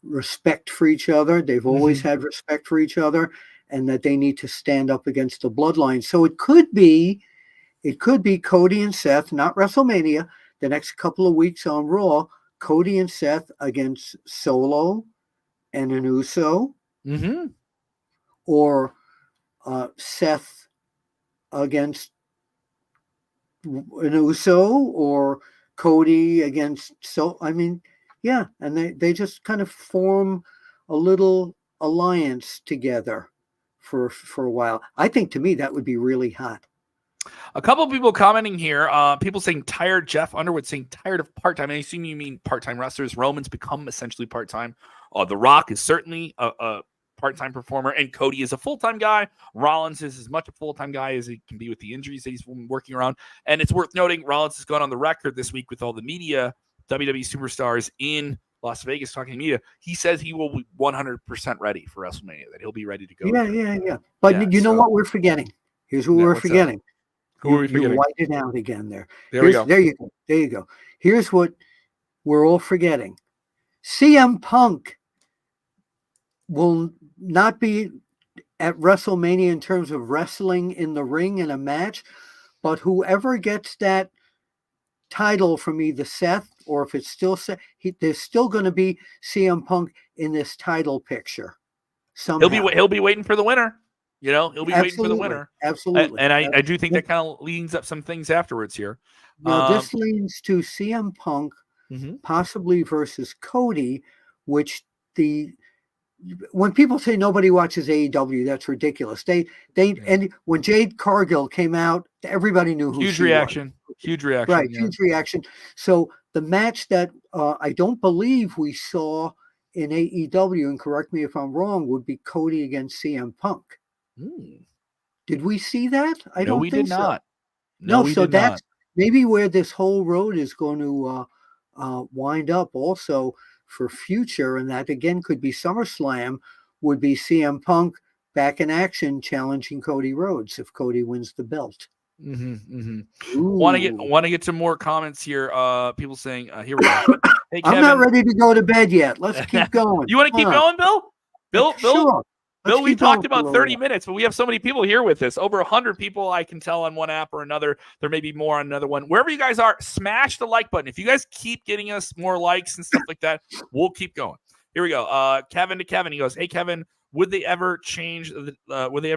respect for each other. They've always had respect for each other, and that they need to stand up against the bloodline. So it could be Cody and Seth, not WrestleMania, the next couple of weeks on Raw, Cody and Seth against Solo and an Uso. Or Seth against an Uso, or Cody against and they just kind of form a little alliance together for a while. I think, to me, that would be really hot. A couple of people commenting here. People saying tired. Jeff Underwood saying tired of part-time. I assume you mean part-time wrestlers. Roman's become essentially part-time. The Rock is certainly a part-time performer, and Cody is a full-time guy. Rollins is as much a full-time guy as he can be with the injuries that he's working around. And it's worth noting, Rollins has gone on the record this week with all the media, WWE superstars in Las Vegas talking to media. He says he will be 100% ready for WrestleMania, that he'll be ready to go. Yeah. But you know what we're forgetting? Here's what we're forgetting. Who are we forgetting? You white it out again there. We go. There you go. Here's what we're all forgetting. CM Punk will not be at WrestleMania in terms of wrestling in the ring in a match, but whoever gets that title from either Seth, or if it's still Seth, there's still going to be CM Punk in this title picture. Somehow. He'll be waiting for the winner. He'll be waiting for the winner. Absolutely. And I do think that kind of leans up some things afterwards here. Now, this leans to CM Punk possibly versus Cody, which the when people say nobody watches AEW, that's ridiculous. And when Jade Cargill came out, everybody knew who huge she reaction. was. Huge reaction. Right, huge reaction. So the match that I don't believe we saw in AEW, and correct me if I'm wrong, would be Cody against CM Punk. Did we see that? I don't think so. Not. No, so that's maybe where this whole road is going to wind up also for future, and that again could be SummerSlam, would be CM Punk back in action challenging Cody Rhodes if Cody wins the belt. Want to get some more comments here. People saying, here we go. Hey, I'm not ready to go to bed yet. Let's keep going. You want to keep going, Bill? Sure. Bill, we talked about 30 minutes, but we have so many people here with us. Over 100 people I can tell on one app or another. There may be more on another one. Wherever you guys are, smash the like button. If you guys keep getting us more likes and stuff like that, we'll keep going. Here we go. Kevin to Kevin. He goes, hey, Kevin, would they ever change will they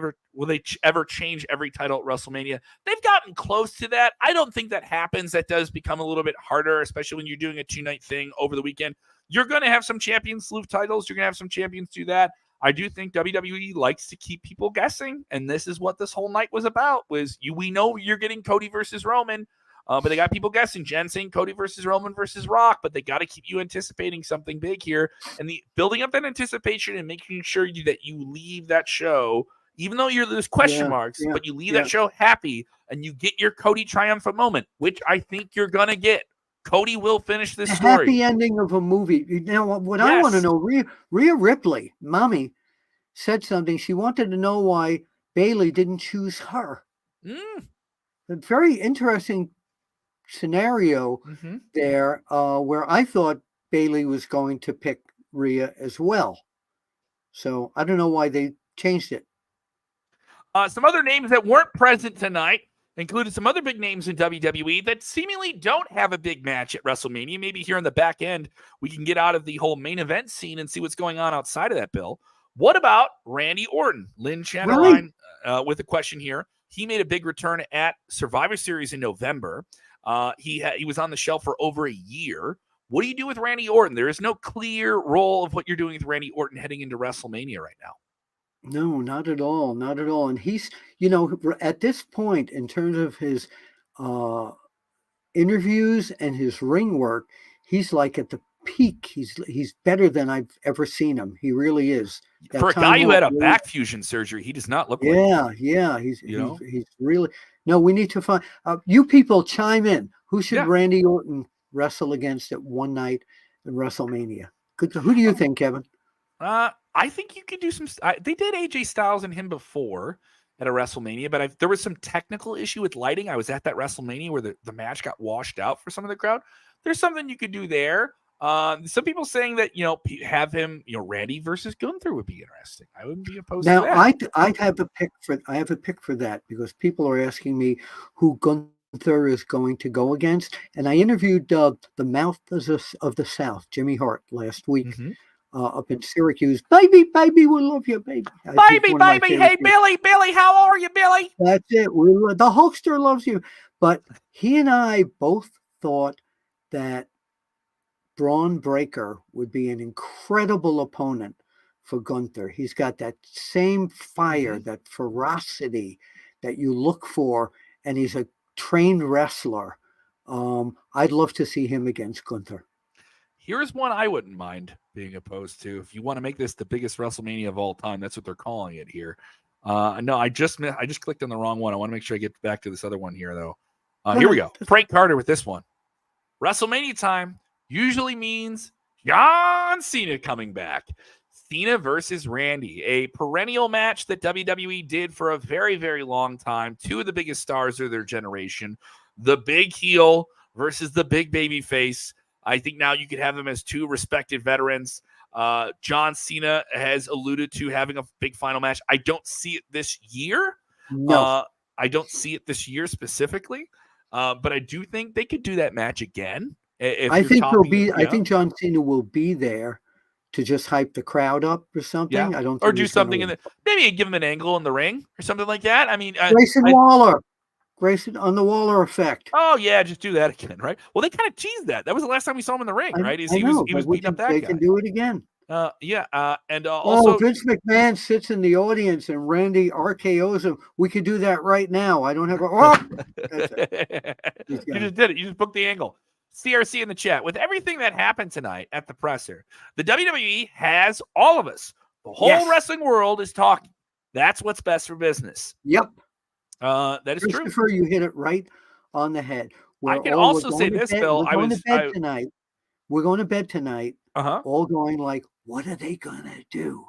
ever change every title at WrestleMania? They've gotten close to that. I don't think that happens. That does become a little bit harder, especially when you're doing a 2-night thing over the weekend. You're going to have some champions lose titles. You're going to have some champions do that. I do think WWE likes to keep people guessing, and this is what this whole night was about. We know you're getting Cody versus Roman, but they got people guessing. Jen saying Cody versus Roman versus Rock, but they got to keep you anticipating something big here, and the building up that anticipation and making sure that you leave that show, even though there's question marks, but you leave that show happy, and you get your Cody triumphant moment, which I think you're gonna get. Cody will finish this story. Happy ending of a movie. Now, what I want to know, Rhea Ripley, mommy, said something. She wanted to know why Bayley didn't choose her. A very interesting scenario there, where I thought Bayley was going to pick Rhea as well. So I don't know why they changed it. Some other names that weren't present tonight included some other big names in WWE that seemingly don't have a big match at WrestleMania. Maybe here on the back end, we can get out of the whole main event scene and see what's going on outside of that, Bill. What about Randy Orton? Lynn Chatterline with a question here. He made a big return at Survivor Series in November. He was on the shelf for over a year. What do you do with Randy Orton? There is no clear role of what you're doing with Randy Orton heading into WrestleMania right now. No, not at all. Not at all. And he's, at this point, in terms of his interviews and his ring work, he's like at the peak. He's better than I've ever seen him. He really is. For a guy who had a back fusion surgery, he does not look like he's really. No, we need to find you people chime in. Who should Randy Orton wrestle against at one night in WrestleMania? Who do you think, Kevin? I think you could do some. They did AJ Styles and him before at a WrestleMania, but there was some technical issue with lighting. I was at that WrestleMania where the match got washed out for some of the crowd. There's something you could do there. Some people saying that have him, Randy versus Gunther would be interesting. I wouldn't be opposed to that. I have a pick for that because people are asking me who Gunther is going to go against, and I interviewed the Mouth of the South, Jimmy Hart, last week. Up in Syracuse. Baby, we love you, baby. Baby. Hey, Billy, how are you, Billy? That's it. The Hulkster loves you. But he and I both thought that Braun Breaker would be an incredible opponent for Gunther. He's got that same fire, that ferocity that you look for, and he's a trained wrestler. I'd love to see him against Gunther. Here's one I wouldn't mind being opposed to. If you want to make this the biggest WrestleMania of all time, that's what they're calling it here. No, I just clicked on the wrong one. I want to make sure I get back to this other one here, though. Here we go. Frank Carter with this one. WrestleMania time usually means John Cena coming back. Cena versus Randy, a perennial match that WWE did for a very, very long time. Two of the biggest stars of their generation. The big heel versus the big baby face. I think now you could have them as two respected veterans. John Cena has alluded to having a big final match. I don't see it this year. No. I don't see it this year specifically. But I do think they could do that match again. I think John Cena will be there to just hype the crowd up or something. Yeah. I don't. Or do something maybe give him an angle in the ring or something like that. I mean, Grayson on the Waller effect. Oh yeah, just do that again, right? Well, they kind of teased that. That was the last time we saw him in the ring, right? He was beating up that guy. They can do it again. And also Vince McMahon sits in the audience and Randy RKO's him. We could do that right now. I don't have a. Oh, that's it. You just did it. You just booked the angle. CRC in the chat. With everything that happened tonight at the presser, the WWE has all of us. The whole wrestling world is talking. That's what's best for business. Yep. That is true. Christopher, you hit it right on the head. I can also say this, Bill. We're going to bed tonight. We're going to bed tonight. All going like, what are they gonna do?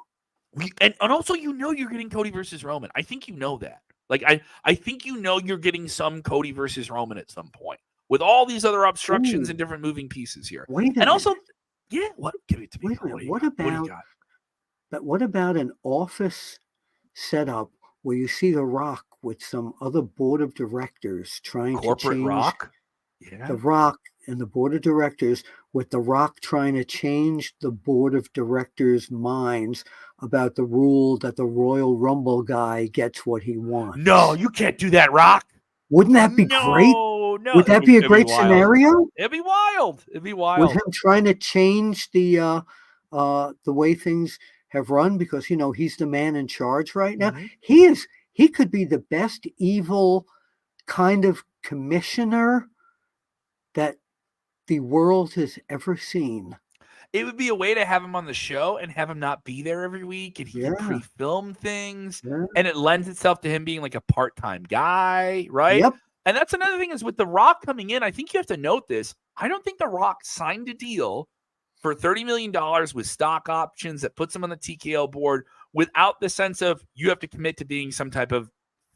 And also, you're getting Cody versus Roman. I think you know that. Like, I think you're getting some Cody versus Roman at some point with all these other obstructions and different moving pieces here. Also, what? Give it to me. What about an office setup where you see The Rock with some other board of directors trying to change Rock? The Rock and the board of directors, with The Rock trying to change the board of directors' minds about the rule that the Royal Rumble guy gets what he wants. No, you can't do that, Rock. Wouldn't that be great? No. Would that be a great scenario? It'd be wild. With him trying to change the way things have run, because he's the man in charge right now. Mm-hmm. He could be the best evil kind of commissioner that the world has ever seen. It would be a way to have him on the show and have him not be there every week, and he can pre-film things, and it lends itself to him being like a part-time guy, right? Yep. And that's another thing is with The Rock coming in, I think you have to note this. I don't think The Rock signed a deal for $30 million with stock options that puts him on the TKO board without the sense of you have to commit to being some type of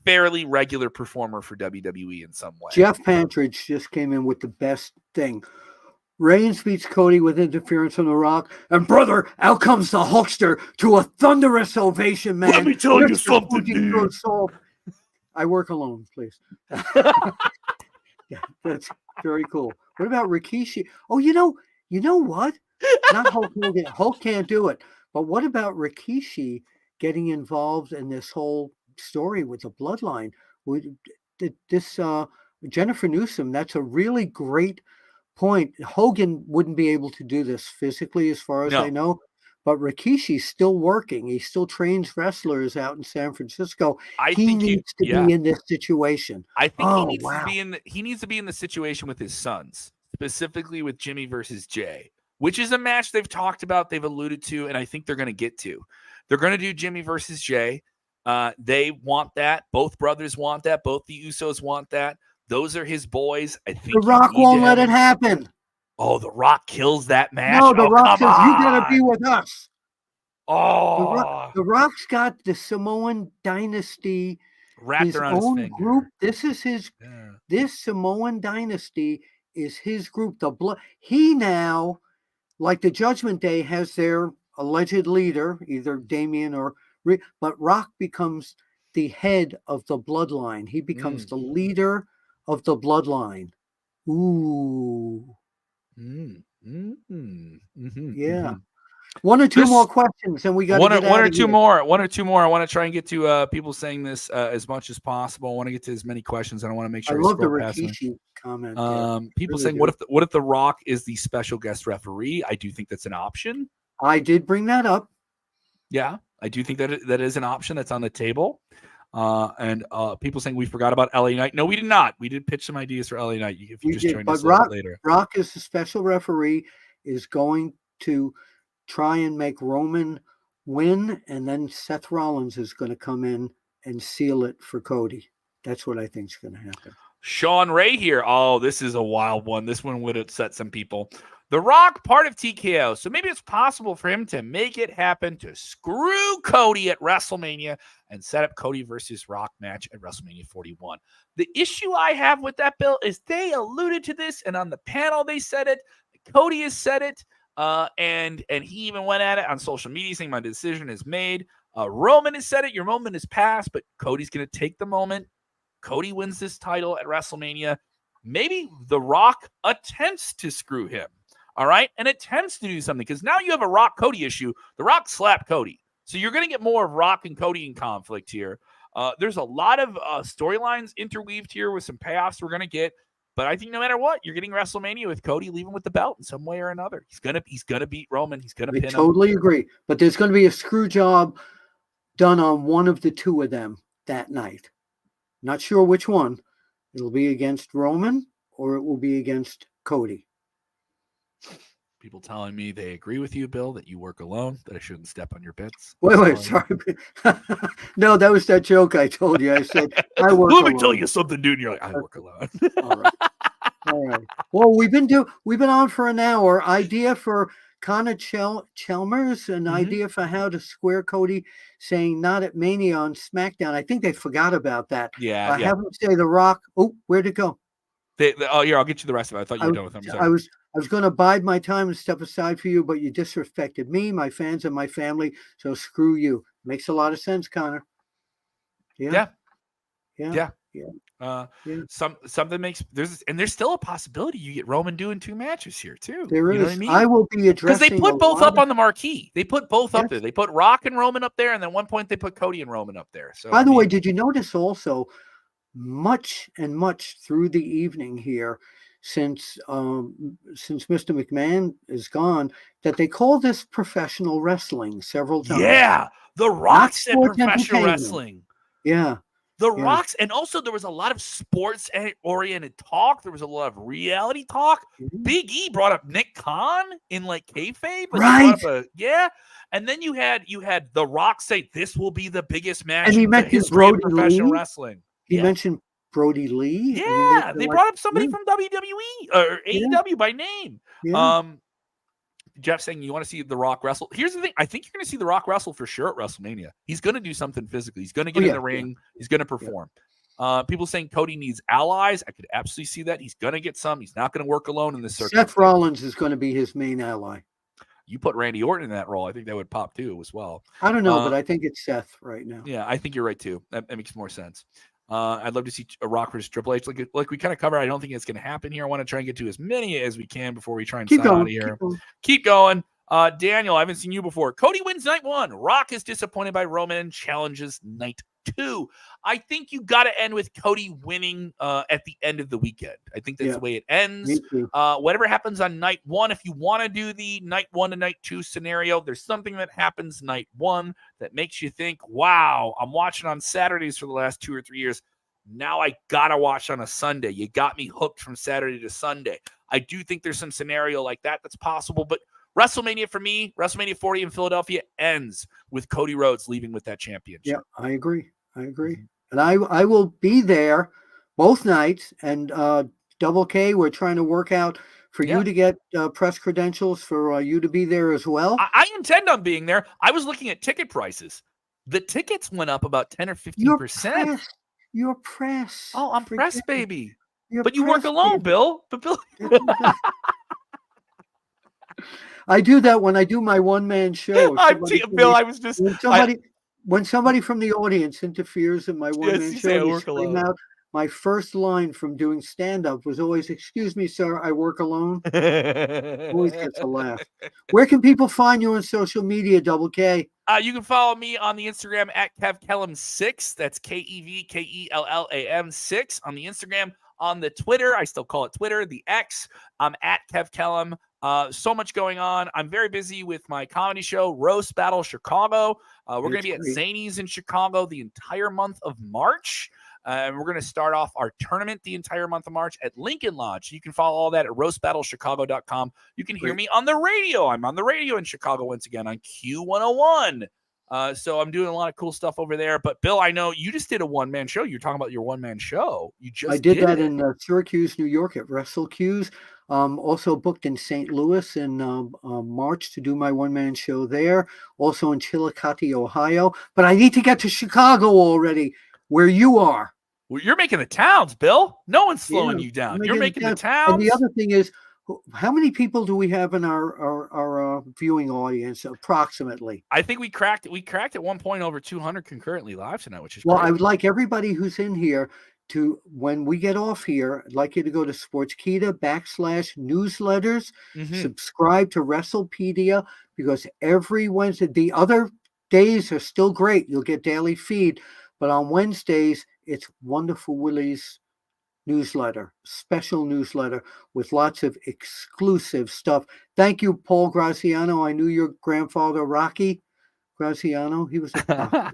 fairly regular performer for WWE in some way. Jeff Pantridge just came in with the best thing. Reigns beats Cody with interference from The Rock, and brother, out comes the Hulkster to a thunderous ovation, man. Let me tell you something. I work alone, please. Yeah, that's very cool. What about Rikishi? Oh, you know what? Not Hulk Hogan. Hulk can't do it. But what about Rikishi getting involved in this whole story with the bloodline? This Jennifer Newsom, that's a really great point. Hogan wouldn't be able to do this physically, as far as I know, but Rikishi's still working. He still trains wrestlers out in San Francisco. He needs to be in this situation. I think he needs to be in the situation with his sons, specifically with Jimmy versus Jay, which is a match they've talked about, they've alluded to, and I think they're going to get to. They're going to do Jimmy versus Jay. They want that. Both brothers want that. Both the Usos want that. Those are his boys. I think The Rock won't let it happen. Oh, The Rock kills that match. No, The Rock says, you got to be with us. Oh. The Rock's got the Samoan dynasty wrapped around his finger. Group. This is his. Yeah. This Samoan dynasty is his group. He now, like the Judgment Day, has their alleged leader, either Damien or. But Rock becomes the head of the bloodline. He becomes the leader of the bloodline. Ooh. Yeah. One or two more questions, and we got one or two more. I want to try and get to people saying this as much as possible. I want to get to as many questions, and I want to make sure. I love the Rikishi comment. People saying, "What if The Rock is the special guest referee?" I do think that's an option. I did bring that up. Yeah, I do think that is an option that's on the table. And people saying we forgot about LA Knight. No, we did not. We did pitch some ideas for LA Knight. If you just joined us later. Rock is the special referee, is going to try and make Roman win, and then Seth Rollins is going to come in and seal it for Cody. That's what I think is going to happen. Sean Ray here. Oh, this is a wild one. This one would upset some people. The Rock, part of TKO, so maybe it's possible for him to make it happen to screw Cody at WrestleMania and set up Cody versus Rock match at WrestleMania 41. The issue I have with that, Bill, is they alluded to this, and on the panel they said it. Cody has said it. And he even went at it on social media saying my decision is made. Roman has said it. Your moment is past, but Cody's going to take the moment. Cody wins this title at WrestleMania. Maybe The Rock attempts to screw him. All right. And attempts to do something, because now you have a Rock Cody issue. The Rock slapped Cody. So you're going to get more of Rock and Cody in conflict here. There's a lot of storylines interweaved here with some payoffs we're going to get. But I think no matter what, you're getting WrestleMania with Cody leaving with the belt in some way or another. He's gonna beat Roman. He's gonna pin him. I totally agree. But there's going to be a screw job done on one of the two of them that night. Not sure which one. It'll be against Roman or it will be against Cody. People telling me they agree with you, Bill, that you work alone, that I shouldn't step on your bits. Wait, sorry. No, that was that joke I told you. I said, I work alone. Let me tell you something, dude. And you're like, I work alone. All right. All right. Well, we've been on for an hour. Idea for Connor Chalmers, an idea for how to square Cody saying not at Mania on SmackDown. I think they forgot about that. Yeah. Have them say The Rock. Oh, where'd it go? Here, I'll get you the rest of it. I thought you were done with them. I was going to bide my time and step aside for you, but you disrespected me, my fans, and my family. So screw you. Makes a lot of sense, Connor. Yeah. Something makes there's still a possibility you get Roman doing 2 matches here too. There is. You know what I mean? I will be addressing because they put both up on the marquee. They put both up there. They put Rock and Roman up there, and then at one point they put Cody and Roman up there. So by the way, did you notice also much through the evening here, since Mr. McMahon is gone, that they call this professional wrestling several times. Yeah, The Rock said professional wrestling. Yeah. The Rocks, and also there was a lot of sports-oriented talk. There was a lot of reality talk. Big E brought up Nick Khan in like kayfabe, right? And then you had The Rock say this will be the biggest match in the history of professional wrestling. He mentioned Brody Lee. Yeah, they brought up somebody from WWE or AEW by name. Yeah. Jeff saying you want to see The Rock wrestle. Here's the thing. I think you're going to see The Rock wrestle for sure at WrestleMania. He's going to do something physically. He's going to get in the ring. Yeah. He's going to perform. People saying Cody needs allies. I could absolutely see that. He's going to get some. He's not going to work alone in this circuit. Seth Rollins is going to be his main ally. You put Randy Orton in that role. I think that would pop too as well. I don't know, but I think it's Seth right now. Yeah, I think you're right too. That makes more sense. I'd love to see a Rock versus Triple H. Like we kind of covered. I don't think it's going to happen here. I want to try and get to as many as we can before we try and sign out of here. Keep going. Daniel, I haven't seen you before. Cody wins night 1. Rock is disappointed by Roman and challenges night 2. I think you got to end with Cody winning at the end of the weekend. I think that's the way it ends. Whatever happens on night 1, if you want to do the night 1 to night 2 scenario, there's something that happens night 1 that makes you think, wow, I'm watching on Saturdays for the last 2 or 3 years. Now I got to watch on a Sunday. You got me hooked from Saturday to Sunday. I do think there's some scenario like that that's possible, but WrestleMania for me, WrestleMania 40 in Philadelphia ends with Cody Rhodes leaving with that championship. Yeah, I agree. And I will be there both nights. And Double K, we're trying to work out for you to get press credentials for you to be there as well. I intend on being there. I was looking at ticket prices. The tickets went up about 10 or 15%. You're press. Oh, I'm press, baby. But you work alone, baby. Bill. But Bill. I do that when I do my one-man show. Bill, I was just when somebody from the audience interferes in my one-man show, scream out. My first line from doing stand-up was always, "Excuse me, sir, I work alone." Always gets a laugh. Where can people find you on social media, Double K? You can follow me on the Instagram at KevKellam6. That's KEVKELLAM 6 on the Instagram. On the Twitter, I still call it Twitter, the X, I'm at KevKellam. So much going on. I'm very busy with my comedy show, Roast Battle Chicago. We're going to be at Zany's in Chicago the entire month of March. And we're going to start off our tournament the entire month of March at Lincoln Lodge. You can follow all that at roastbattlechicago.com. You can hear me on the radio. I'm on the radio in Chicago once again on Q101. So I'm doing a lot of cool stuff over there. But Bill, I know you just did a one-man show. You're talking about your one-man show. I did that in Syracuse, New York at WrestleQ's. Also booked in St. Louis in March to do my one-man show there. Also in Chillicothe, Ohio. But I need to get to Chicago already, where you are. Well, you're making the towns, Bill. No one's slowing you down. You're making the towns. And the other thing is, how many people do we have in our viewing audience approximately? I think we cracked at one point over 200 concurrently live tonight, which is well, great. I would like everybody who's in here to, when we get off here, I'd like you to go to Sportskeeda /newsletters, subscribe to WrestlePedia, because every Wednesday, the other days are still great. You'll get daily feed, but on Wednesdays, it's Wonderful Willie's newsletter, special newsletter with lots of exclusive stuff. Thank you, Paul Graziano. I knew your grandfather, Rocky Graziano. He was a doctor.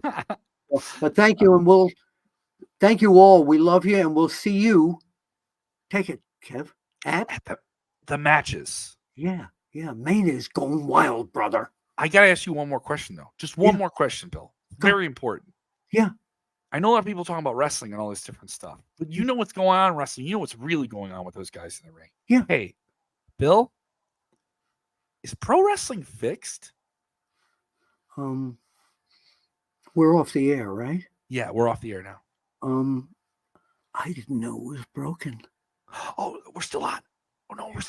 But thank you, and thank you all. We love you, and we'll see you. Take it, Kev. At the matches. Yeah. Mania is going wild, brother. I got to ask you one more question, though. Just one more question, Bill. Very important. Yeah. I know a lot of people talking about wrestling and all this different stuff, but you know what's going on in wrestling. You know what's really going on with those guys in the ring. Yeah. Hey, Bill, is pro wrestling fixed? We're off the air, right? Yeah, we're off the air now. I didn't know it was broken. Oh, we're still on. Oh no, we're